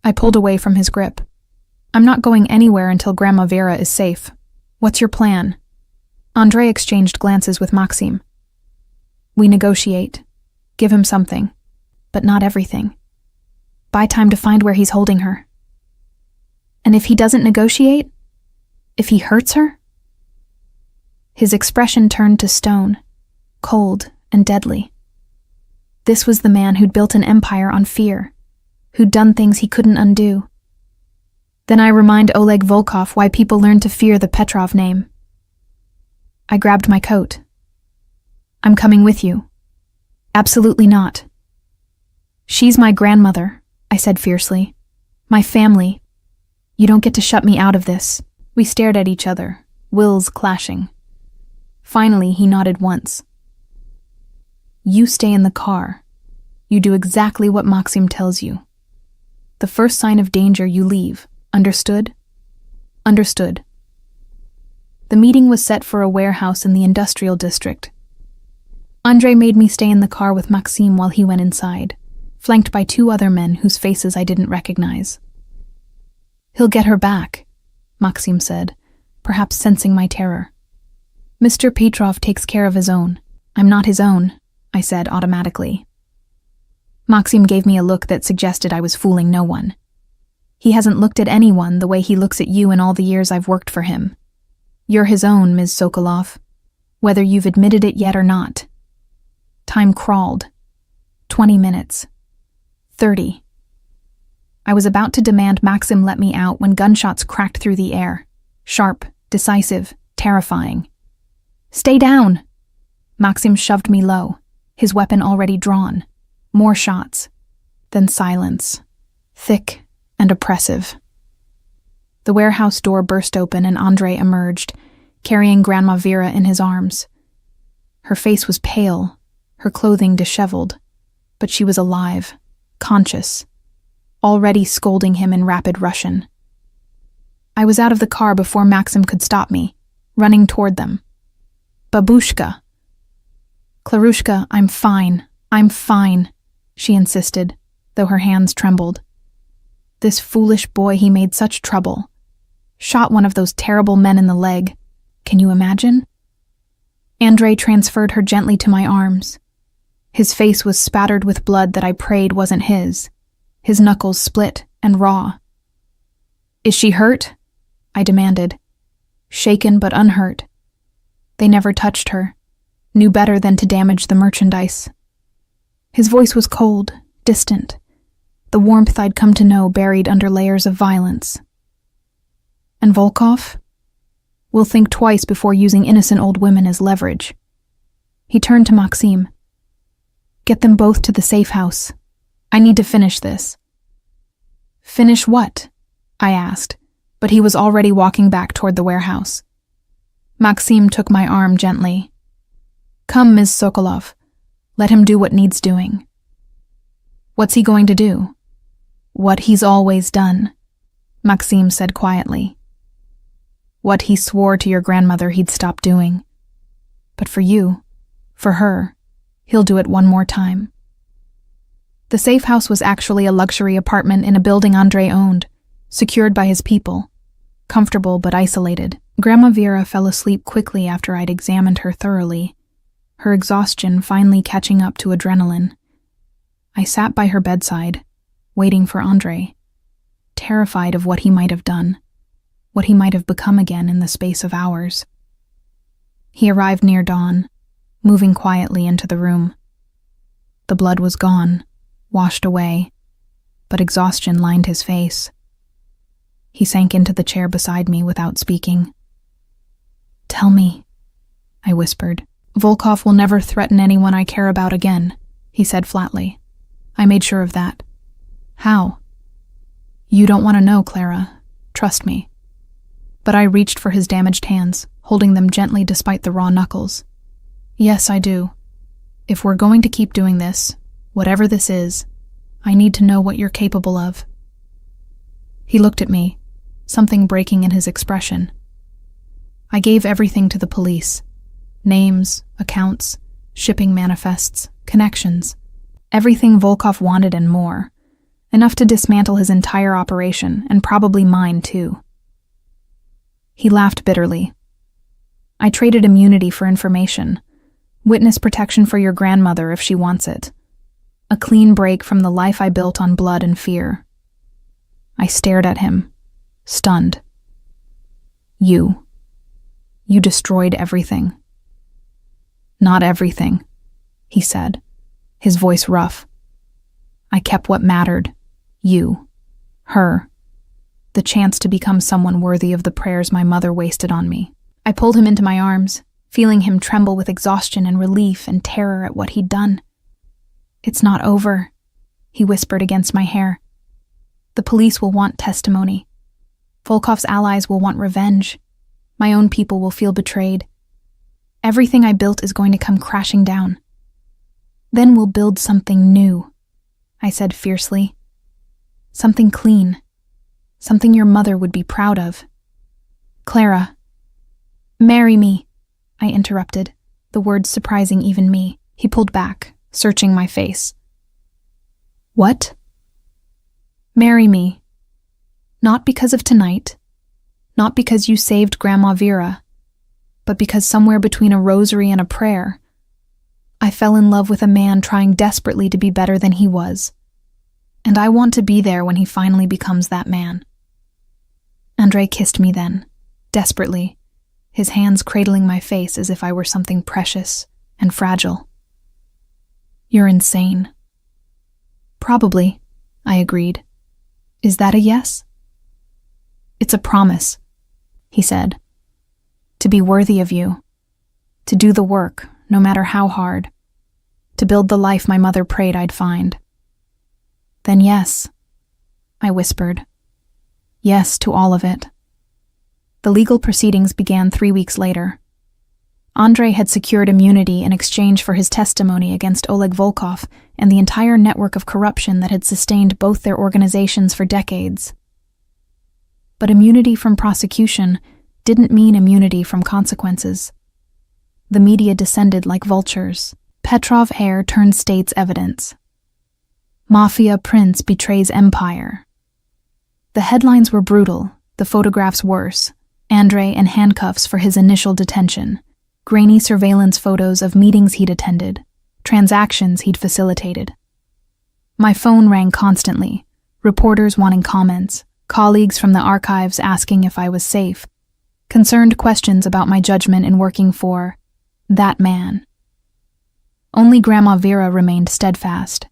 I pulled away from his grip. I'm not going anywhere until Grandma Vera is safe. What's your plan? Andrei exchanged glances with Maxim. We negotiate. Give him something. But not everything. Buy time to find where he's holding her. And if he doesn't negotiate? If he hurts her? His expression turned to stone, cold and deadly. This was the man who'd built an empire on fear, who'd done things he couldn't undo. Then I remind Oleg Volkov why people learn to fear the Petrov name. I grabbed my coat. I'm coming with you. Absolutely not. She's my grandmother, I said fiercely. My family. You don't get to shut me out of this. We stared at each other, wills clashing. Finally, he nodded once. You stay in the car. You do exactly what Maxim tells you. The first sign of danger, you leave. Understood? Understood. The meeting was set for a warehouse in the industrial district. Andrei made me stay in the car with Maxim while he went inside, flanked by 2 other men whose faces I didn't recognize. He'll get her back, Maxim said, perhaps sensing my terror. Mr. Petrov takes care of his own. I'm not his own, I said automatically. Maxim gave me a look that suggested I was fooling no one. He hasn't looked at anyone the way he looks at you in all the years I've worked for him. You're his own, Ms. Sokolov, whether you've admitted it yet or not. Time crawled. 20 minutes. 30. I was about to demand Maxim let me out when gunshots cracked through the air. Sharp, decisive, terrifying. Stay down! Maxim shoved me low, his weapon already drawn. More shots. Then silence. Thick and oppressive. The warehouse door burst open and Andrei emerged, carrying Grandma Vera in his arms. Her face was pale, her clothing disheveled, but she was alive, conscious, already scolding him in rapid Russian. I was out of the car before Maxim could stop me, running toward them. Babushka. Klarushka, I'm fine, she insisted, though her hands trembled. This foolish boy, he made such trouble. Shot one of those terrible men in the leg. Can you imagine? Andrei transferred her gently to my arms. His face was spattered with blood that I prayed wasn't his knuckles split and raw. Is she hurt? I demanded. Shaken but unhurt. They never touched her, knew better than to damage the merchandise. His voice was cold, distant, the warmth I'd come to know buried under layers of violence. And Volkov? We'll think twice before using innocent old women as leverage. He turned to Maxim. Get them both to the safe house. I need to finish this. Finish what? I asked, but he was already walking back toward the warehouse. Maxim took my arm gently. Come, Ms. Sokolov. Let him do what needs doing. What's he going to do? What he's always done, Maxim said quietly. What he swore to your grandmother he'd stop doing. But for you, for her, he'll do it one more time. The safe house was actually a luxury apartment in a building Andrei owned, secured by his people, comfortable but isolated. Grandma Vera fell asleep quickly after I'd examined her thoroughly, her exhaustion finally catching up to adrenaline. I sat by her bedside, waiting for Andrei, terrified of what he might have done, what he might have become again in the space of hours. He arrived near dawn, moving quietly into the room. The blood was gone, washed away, but exhaustion lined his face. He sank into the chair beside me without speaking. Tell me, I whispered. Volkov will never threaten anyone I care about again, he said flatly. I made sure of that. How? You don't want to know, Clara. Trust me. But I reached for his damaged hands, holding them gently despite the raw knuckles. Yes, I do. If we're going to keep doing this, whatever this is, I need to know what you're capable of. He looked at me, something breaking in his expression. I gave everything to the police. Names, accounts, shipping manifests, connections. Everything Volkov wanted and more. Enough to dismantle his entire operation, and probably mine too. He laughed bitterly. I traded immunity for information. Witness protection for your grandmother if she wants it. A clean break from the life I built on blood and fear. I stared at him, stunned. You destroyed everything. Not everything, he said, his voice rough. I kept what mattered. You. Her. The chance to become someone worthy of the prayers my mother wasted on me. I pulled him into my arms, feeling him tremble with exhaustion and relief and terror at what he'd done. It's not over, he whispered against my hair. The police will want testimony. Volkov's allies will want revenge. My own people will feel betrayed. Everything I built is going to come crashing down. Then we'll build something new, I said fiercely. Something clean. Something your mother would be proud of. Clara. Marry me, I interrupted, the words surprising even me. He pulled back, searching my face. What? Marry me. Not because of tonight. Not because you saved Grandma Vera. But because somewhere between a rosary and a prayer, I fell in love with a man trying desperately to be better than he was. And I want to be there when he finally becomes that man. Andrei kissed me then, desperately, his hands cradling my face as if I were something precious and fragile. You're insane. Probably, I agreed. Is that a yes? It's a promise, he said. To be worthy of you. To do the work, no matter how hard. To build the life my mother prayed I'd find. Then yes, I whispered. Yes to all of it. The legal proceedings began 3 weeks later. Andrei had secured immunity in exchange for his testimony against Oleg Volkov and the entire network of corruption that had sustained both their organizations for decades. But immunity from prosecution didn't mean immunity from consequences. The media descended like vultures. Petrov heir turned state's evidence. Mafia prince betrays empire. The headlines were brutal, the photographs worse. Andrei in handcuffs for his initial detention. Grainy surveillance photos of meetings he'd attended, transactions he'd facilitated. My phone rang constantly, reporters wanting comments, colleagues from the archives asking if I was safe, concerned questions about my judgment in working for that man. Only Grandma Vera remained steadfast.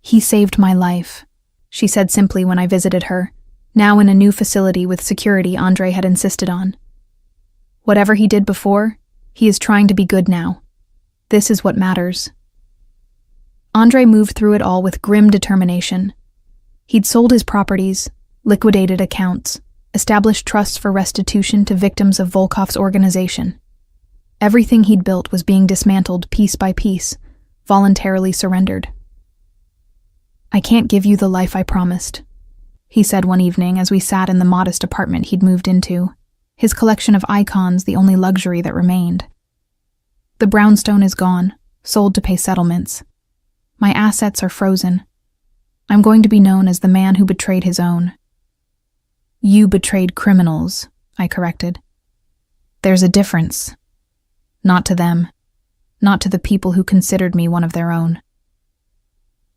"He saved my life," she said simply when I visited her, now in a new facility with security Andrei had insisted on. "Whatever he did before, he is trying to be good now. This is what matters." Andrei moved through it all with grim determination. He'd sold his properties, liquidated accounts, established trusts for restitution to victims of Volkov's organization. Everything he'd built was being dismantled piece by piece, voluntarily surrendered. "I can't give you the life I promised," he said one evening as we sat in the modest apartment he'd moved into, his collection of icons the only luxury that remained. "The brownstone is gone, sold to pay settlements. My assets are frozen. I'm going to be known as the man who betrayed his own." "You betrayed criminals," I corrected. "There's a difference. Not to them. Not to the people who considered me one of their own."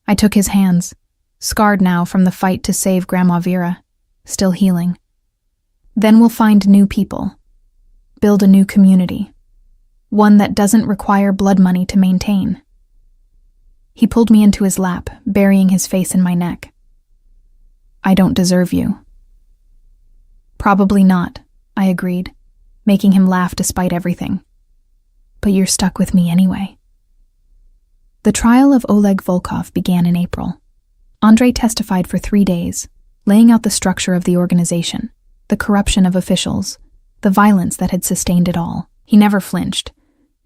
I took his hands, scarred now from the fight to save Grandma Vera, still healing. "Then we'll find new people. Build a new community. One that doesn't require blood money to maintain." He pulled me into his lap, burying his face in my neck. "I don't deserve you." "Probably not," I agreed, making him laugh despite everything. "But you're stuck with me anyway." The trial of Oleg Volkov began in April. Andrei testified for 3 days, laying out the structure of the organization, the corruption of officials, the violence that had sustained it all. He never flinched,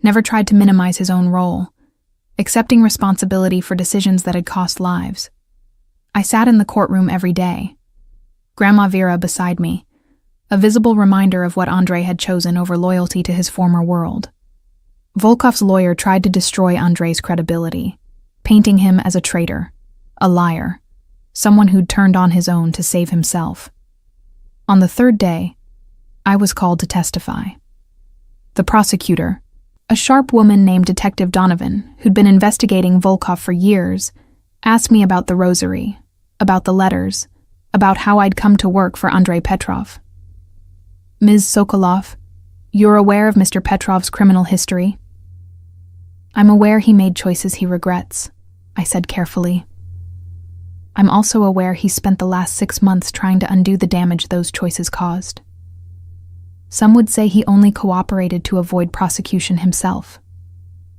never tried to minimize his own role, accepting responsibility for decisions that had cost lives. I sat in the courtroom every day, Grandma Vera beside me, a visible reminder of what Andrei had chosen over loyalty to his former world. Volkov's lawyer tried to destroy Andrei's credibility, painting him as a traitor, a liar, someone who'd turned on his own to save himself. On the 3rd day, I was called to testify. The prosecutor, a sharp woman named Detective Donovan, who'd been investigating Volkov for years, asked me about the rosary, about the letters, about how I'd come to work for Andrei Petrov. "Ms. Sokolov, you're aware of Mr. Petrov's criminal history?" "I'm aware he made choices he regrets," I said carefully. "I'm also aware he spent the last 6 months trying to undo the damage those choices caused. Some would say he only cooperated to avoid prosecution himself.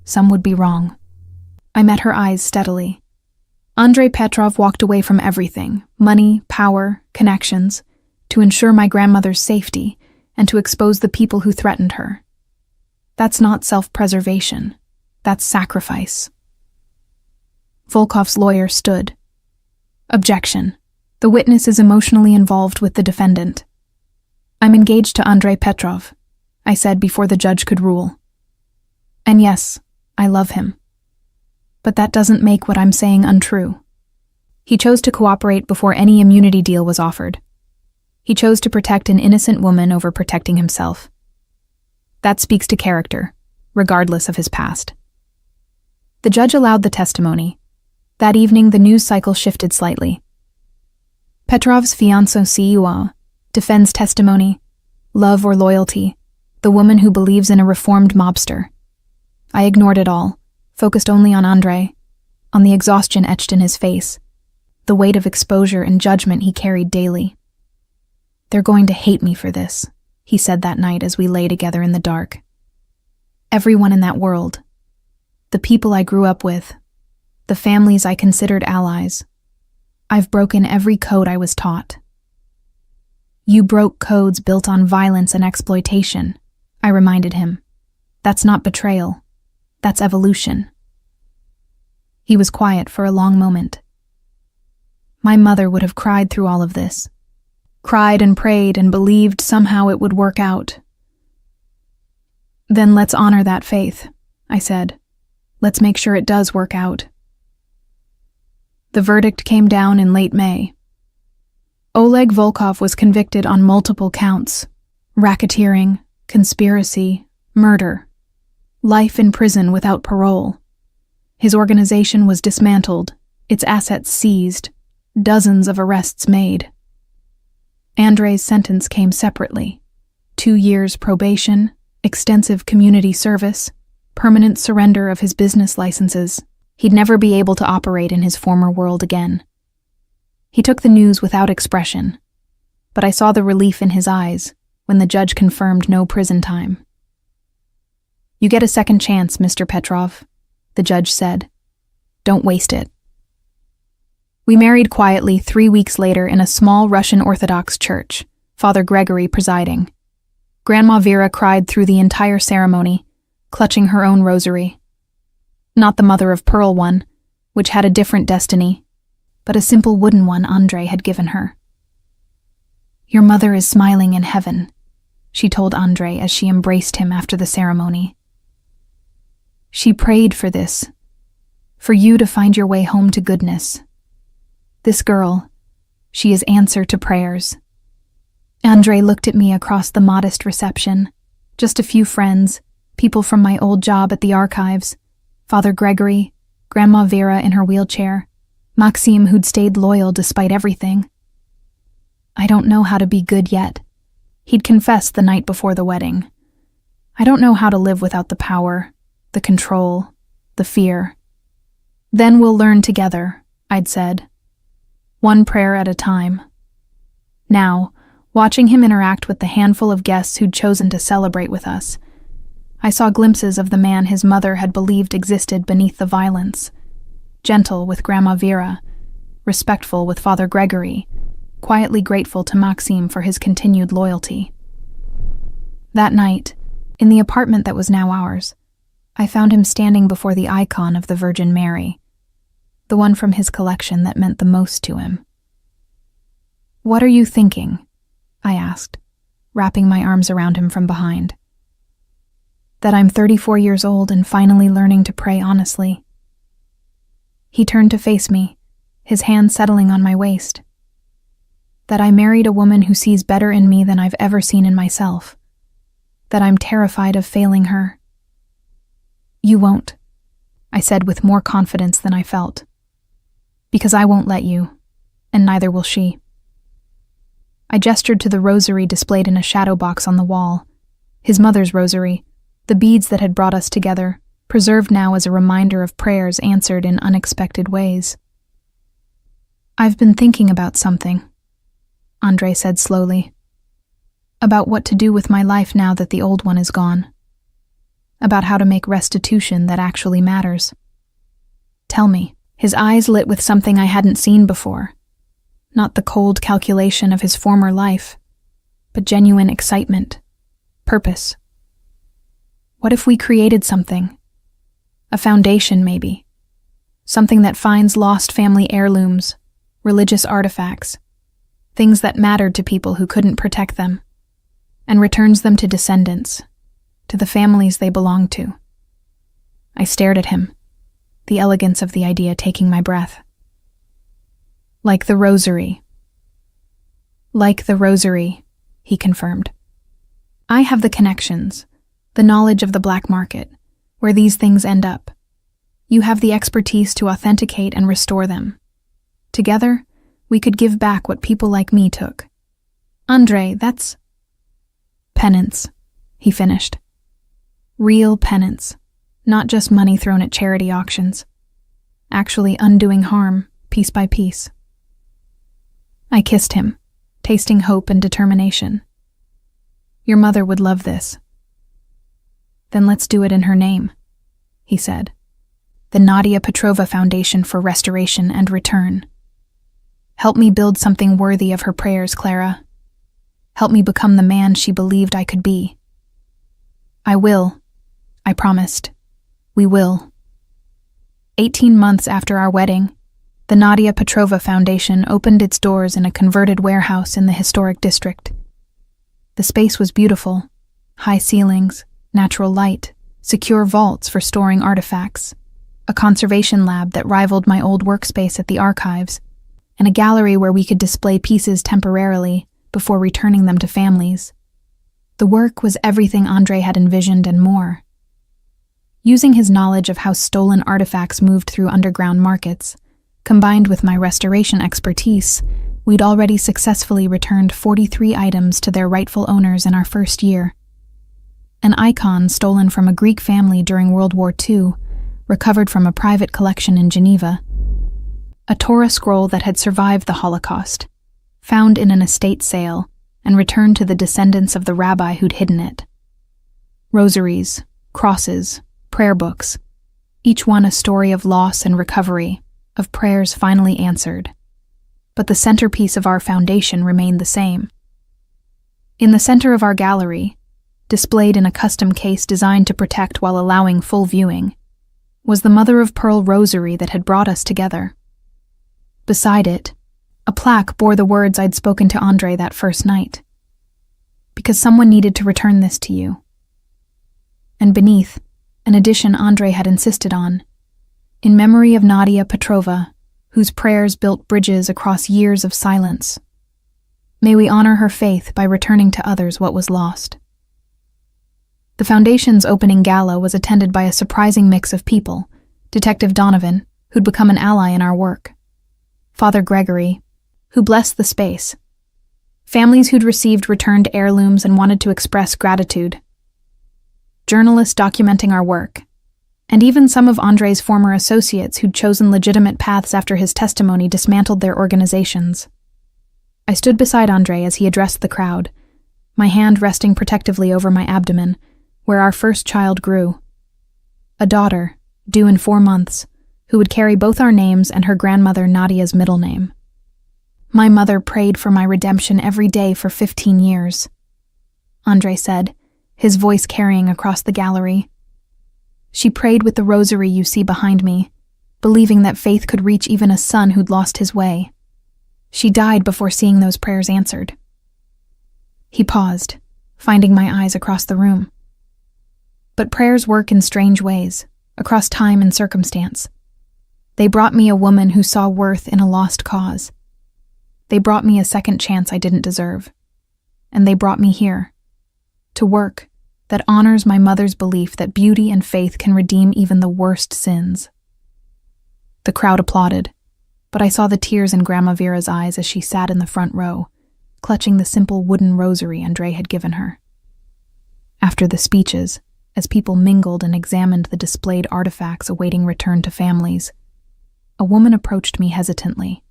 Some would be wrong." I met her eyes steadily. Andrei Petrov walked away from everything, money, power, connections, to ensure my grandmother's safety and to expose the people who threatened her. That's not self-preservation. That's sacrifice. Volkov's lawyer stood. "Objection. The witness is emotionally involved with the defendant." "I'm engaged to Andrei Petrov," I said before the judge could rule. "And yes, I love him. But that doesn't make what I'm saying untrue. He chose to cooperate before any immunity deal was offered. He chose to protect an innocent woman over protecting himself. That speaks to character, regardless of his past." The judge allowed the testimony. That evening, the news cycle shifted slightly. Petrov's fiancée Siua defends testimony, love or loyalty, the woman who believes in a reformed mobster. I ignored it all, focused only on Andrei, on the exhaustion etched in his face, the weight of exposure and judgment he carried daily. "They're going to hate me for this," he said that night as we lay together in the dark. "Everyone in that world. The people I grew up with. The families I considered allies. I've broken every code I was taught." "You broke codes built on violence and exploitation," I reminded him. "That's not betrayal. That's evolution." He was quiet for a long moment. "My mother would have cried through all of this. cried and prayed and believed somehow it would work out. Then let's honor that faith, I said. Let's make sure it does work out. The verdict came down in late May. Oleg Volkov was convicted on multiple counts: racketeering, conspiracy, murder, life in prison without parole. His organization was dismantled, its assets seized, dozens of arrests made. Andrei's sentence came separately: 2 years probation, extensive community service, permanent surrender of his business licenses. He'd never be able to operate in his former world again. He took the news without expression, but I saw the relief in his eyes when the judge confirmed no prison time. "You get a second chance, Mr. Petrov," the judge said. "Don't waste it." We married quietly 3 weeks later in a small Russian Orthodox church, Father Gregory presiding. Grandma Vera cried through the entire ceremony, clutching her own rosary. Not the mother-of-pearl one, which had a different destiny, but a simple wooden one Andrei had given her. "Your mother is smiling in heaven," she told Andrei as she embraced him after the ceremony. "She prayed for this, for you to find your way home to goodness. This girl, she is answer to prayers." Andrei looked at me across the modest reception. Just a few friends, people from my old job at the archives, Father Gregory, Grandma Vera in her wheelchair, Maxim who'd stayed loyal despite everything. "I don't know how to be good yet," he'd confessed the night before the wedding. "I don't know how to live without the power, the control, the fear." "Then we'll learn together," I'd said. One prayer at a time. Now, watching him interact with the handful of guests who'd chosen to celebrate with us, I saw glimpses of the man his mother had believed existed beneath the violence. Gentle with Grandma Vera, respectful with Father Gregory, quietly grateful to Maxim for his continued loyalty. That night, in the apartment that was now ours, I found him standing before the icon of the Virgin Mary, the one from his collection that meant the most to him. "What are you thinking?" I asked, wrapping my arms around him from behind. "That I'm 34 years old and finally learning to pray honestly." He turned to face me, his hand settling on my waist. "That I married a woman who sees better in me than I've ever seen in myself. That I'm terrified of failing her." "You won't," I said with more confidence than I felt. "Because I won't let you, and neither will she." I gestured to the rosary displayed in a shadow box on the wall, his mother's rosary, the beads that had brought us together, preserved now as a reminder of prayers answered in unexpected ways. "I've been thinking about something," Andrei said slowly. "About what to do with my life now that the old one is gone. About how to make restitution that actually matters." "Tell me." His eyes lit with something I hadn't seen before. Not the cold calculation of his former life, but genuine excitement, purpose. "What if we created something? A foundation, maybe. Something that finds lost family heirlooms, religious artifacts, things that mattered to people who couldn't protect them, and returns them to descendants, to the families they belonged to." I stared at him, the elegance of the idea taking my breath. "Like the rosary." "Like the rosary," he confirmed. "I have the connections, the knowledge of the black market, where these things end up. You have the expertise to authenticate and restore them. Together, we could give back what people like me took." "Andrei, that's—" "Penance," he finished. "Real penance, not just money thrown at charity auctions. Actually undoing harm, piece by piece." I kissed him, tasting hope and determination. "Your mother would love this." "Then let's do it in her name," he said. "The Nadia Petrova Foundation for Restoration and Return. Help me build something worthy of her prayers, Clara. Help me become the man she believed I could be." "I will," I promised. "We will." 18 months after our wedding, The Nadia Petrova Foundation opened its doors in a converted warehouse in the historic district. The space was beautiful: high ceilings, natural light, secure vaults for storing artifacts, a conservation lab that rivaled my old workspace at the archives, and a gallery where we could display pieces temporarily before returning them to families. The work was everything Andre had envisioned and more. Using his knowledge of how stolen artifacts moved through underground markets, combined with my restoration expertise, we'd already successfully returned 43 items to their rightful owners in our first year. An icon stolen from a Greek family during World War II, recovered from a private collection in Geneva. A Torah scroll that had survived the Holocaust, found in an estate sale and returned to the descendants of the rabbi who'd hidden it. Rosaries, crosses, prayer books, each one a story of loss and recovery, of prayers finally answered. But the centerpiece of our foundation remained the same. In the center of our gallery, displayed in a custom case designed to protect while allowing full viewing, was the mother-of-pearl rosary that had brought us together. Beside it, a plaque bore the words I'd spoken to Andre that first night. "Because someone needed to return this to you." And beneath, an addition Andre had insisted on, "In memory of Nadia Petrova, whose prayers built bridges across years of silence. May we honor her faith by returning to others what was lost." The Foundation's opening gala was attended by a surprising mix of people: Detective Donovan, who'd become an ally in our work; Father Gregory, who blessed the space; families who'd received returned heirlooms and wanted to express gratitude; journalists documenting our work; and even some of Andre's former associates who'd chosen legitimate paths after his testimony dismantled their organizations. I stood beside Andre as he addressed the crowd, my hand resting protectively over my abdomen, where our first child grew. A daughter, due in 4 months, who would carry both our names and her grandmother Nadia's middle name. "My mother prayed for my redemption every day for 15 years, Andre said, his voice carrying across the gallery. "She prayed with the rosary you see behind me, believing that faith could reach even a son who'd lost his way. She died before seeing those prayers answered." He paused, finding my eyes across the room. But prayers work in strange ways, across time and circumstance. They brought me a woman who saw worth in a lost cause. They brought me a second chance I didn't deserve. And they brought me here, to work that honors my mother's belief that beauty and faith can redeem even the worst sins. The crowd applauded, but I saw the tears in Grandma Vera's eyes as she sat in the front row, clutching the simple wooden rosary Andre had given her. After the speeches, as people mingled and examined the displayed artifacts awaiting return to families, a woman approached me hesitantly.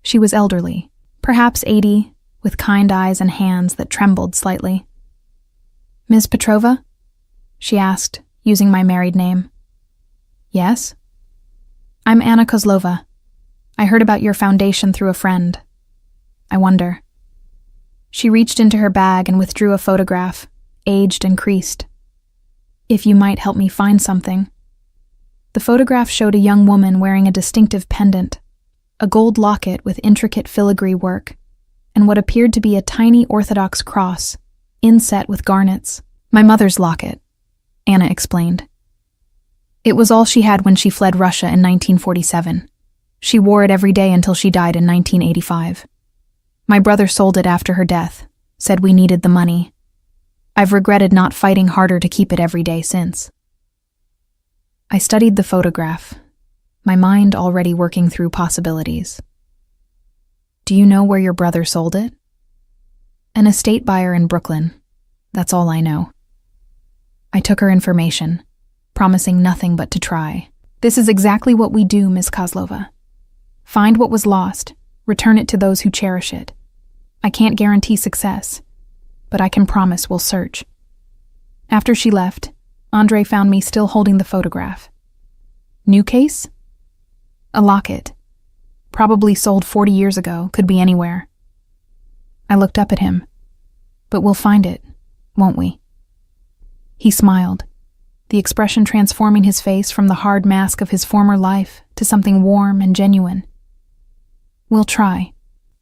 She was elderly, perhaps 80, with kind eyes and hands that trembled slightly. "Ms. Petrova?" she asked, using my married name. "Yes?" "I'm Anna Kozlova. I heard about your foundation through a friend. I wonder." She reached into her bag and withdrew a photograph, aged and creased. "If you might help me find something." The photograph showed a young woman wearing a distinctive pendant, a gold locket with intricate filigree work, and what appeared to be a tiny Orthodox cross, inset with garnets. "My mother's locket," Anna explained. "It was all she had when she fled Russia in 1947. She wore it every day until she died in 1985. My brother sold it after her death, said we needed the money. I've regretted not fighting harder to keep it every day since." I studied the photograph, my mind already working through possibilities. "Do you know where your brother sold it?" "An estate buyer in Brooklyn. That's all I know." I took her information, promising nothing but to try. "This is exactly what we do, Ms. Kozlova. Find what was lost, return it to those who cherish it. I can't guarantee success, but I can promise we'll search." After she left, Andre found me still holding the photograph. "New case?" "A locket. Probably sold 40 years ago, could be anywhere." I looked up at him. "But we'll find it, won't we?" He smiled, the expression transforming his face from the hard mask of his former life to something warm and genuine. "We'll try.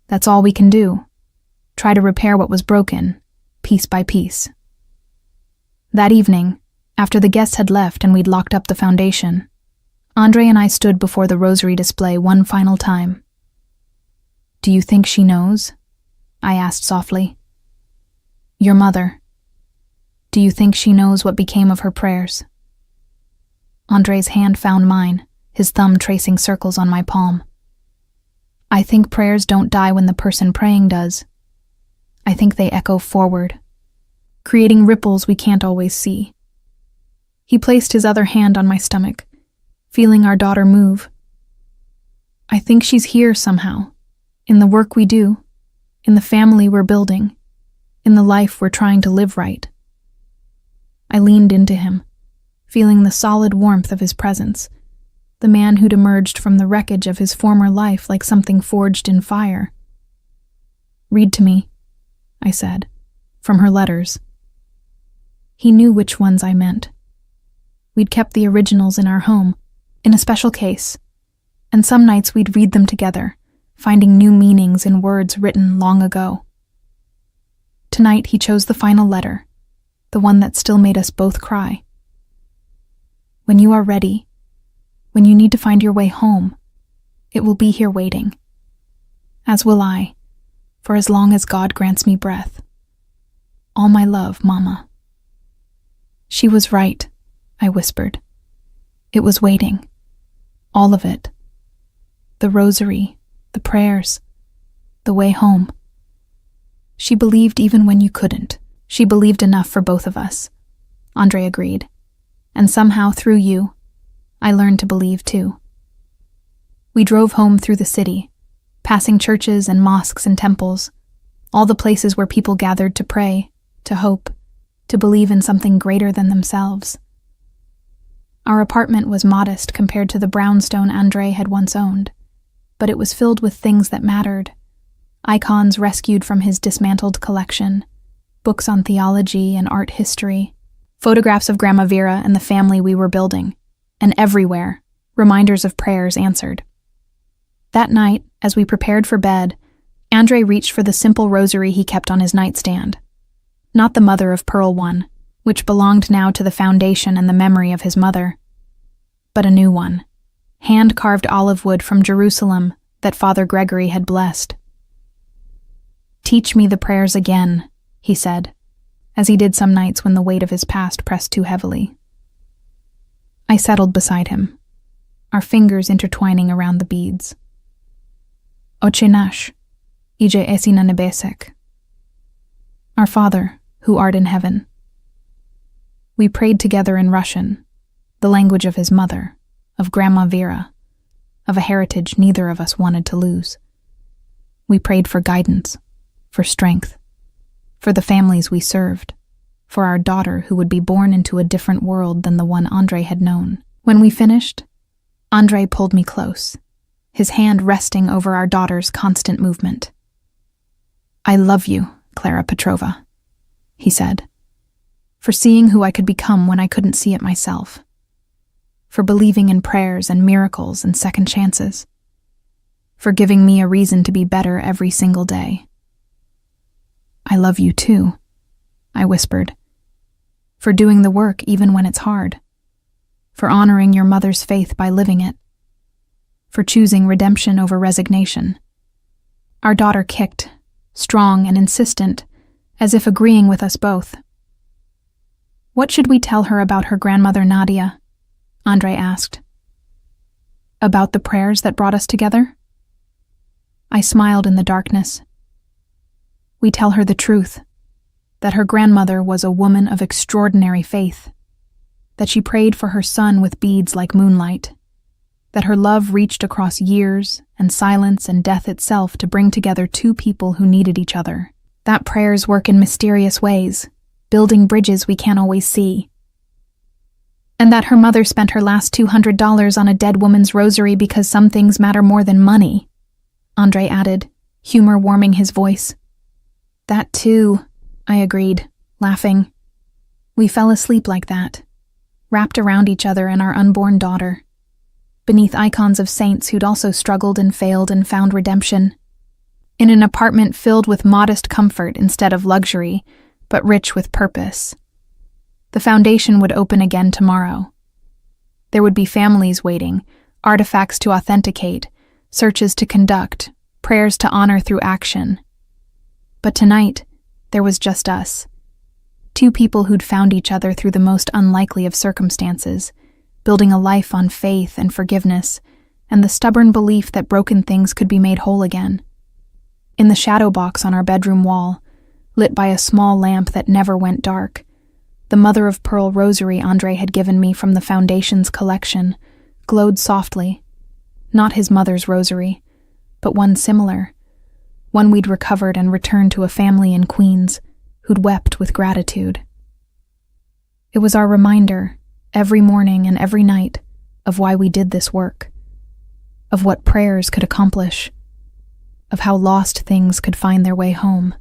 That's all we can do. Try to repair what was broken, piece by piece." That evening, after the guests had left and we'd locked up the foundation, Andre and I stood before the rosary display one final time. "Do you think she knows?" I asked softly. "Your mother. Do you think she knows what became of her prayers?" Andre's hand found mine, his thumb tracing circles on my palm. "I think prayers don't die when the person praying does. I think they echo forward, creating ripples we can't always see." He placed his other hand on my stomach, feeling our daughter move. "I think she's here somehow, in the work we do, in the family we're building, in the life we're trying to live right." I leaned into him, feeling the solid warmth of his presence, the man who'd emerged from the wreckage of his former life like something forged in fire. "Read to me," I said, "from her letters." He knew which ones I meant. We'd kept the originals in our home, in a special case, and some nights we'd read them together, finding new meanings in words written long ago. Tonight he chose the final letter, the one that still made us both cry. "When you are ready, when you need to find your way home, it will be here waiting. As will I, for as long as God grants me breath. All my love, Mama." "She was right," I whispered. "It was waiting. All of it. The rosary, the prayers, the way home. She believed even when you couldn't. She believed enough for both of us," Andre agreed. "And somehow, through you, I learned to believe too." We drove home through the city, passing churches and mosques and temples, all the places where people gathered to pray, to hope, to believe in something greater than themselves. Our apartment was modest compared to the brownstone Andre had once owned, but it was filled with things that mattered. Icons rescued from his dismantled collection, books on theology and art history, photographs of Grandma Vera and the family we were building, and everywhere, reminders of prayers answered. That night, as we prepared for bed, Andre reached for the simple rosary he kept on his nightstand. Not the mother of pearl one, which belonged now to the foundation and the memory of his mother, but a new one, hand-carved olive wood from Jerusalem that Father Gregory had blessed. "Teach me the prayers again," he said, as he did some nights when the weight of his past pressed too heavily. I settled beside him, our fingers intertwining around the beads. "Oče naš, ije esi na nebesek." Our Father, who art in heaven. We prayed together in Russian, the language of his mother, of Grandma Vera, of a heritage neither of us wanted to lose. We prayed for guidance, for strength, for the families we served, for our daughter who would be born into a different world than the one Andre had known. When we finished, Andre pulled me close, his hand resting over our daughter's constant movement. "I love you, Clara Petrova," he said, "for seeing who I could become when I couldn't see it myself, for believing in prayers and miracles and second chances, for giving me a reason to be better every single day." "I love you too," I whispered, "for doing the work even when it's hard, for honoring your mother's faith by living it, for choosing redemption over resignation." Our daughter kicked, strong and insistent, as if agreeing with us both. "What should we tell her about her grandmother Nadia?" Andre asked. "About the prayers that brought us together?" I smiled in the darkness. "We tell her the truth, that her grandmother was a woman of extraordinary faith, that she prayed for her son with beads like moonlight, that her love reached across years and silence and death itself to bring together two people who needed each other, that prayers work in mysterious ways, building bridges we can't always see, and that her mother spent her last $200 on a dead woman's rosary because some things matter more than money," Andre added, humor warming his voice. "That too," I agreed, laughing. "We fell asleep like that, wrapped around each other and our unborn daughter, beneath icons of saints who'd also struggled and failed and found redemption, in an apartment filled with modest comfort instead of luxury, but rich with purpose. The foundation would open again tomorrow. There would be families waiting, artifacts to authenticate, searches to conduct, prayers to honor through action. But tonight, there was just us. Two people who'd found each other through the most unlikely of circumstances, building a life on faith and forgiveness, and the stubborn belief that broken things could be made whole again. In the shadow box on our bedroom wall, lit by a small lamp that never went dark, the mother-of-pearl rosary Andre had given me from the Foundation's collection glowed softly. Not his mother's rosary, but one similar, one we'd recovered and returned to a family in Queens who'd wept with gratitude. It was our reminder, every morning and every night, of why we did this work, of what prayers could accomplish, of how lost things could find their way home.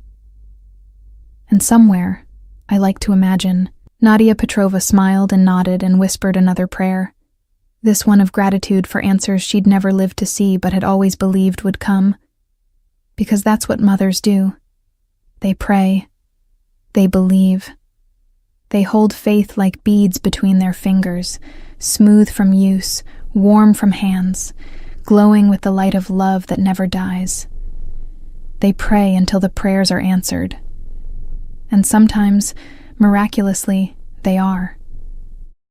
And somewhere, I like to imagine, Nadia Petrova smiled and nodded and whispered another prayer, this one of gratitude for answers she'd never lived to see but had always believed would come. Because that's what mothers do. They pray. They believe. They hold faith like beads between their fingers, smooth from use, warm from hands, glowing with the light of love that never dies. They pray until the prayers are answered. And sometimes, miraculously, they are.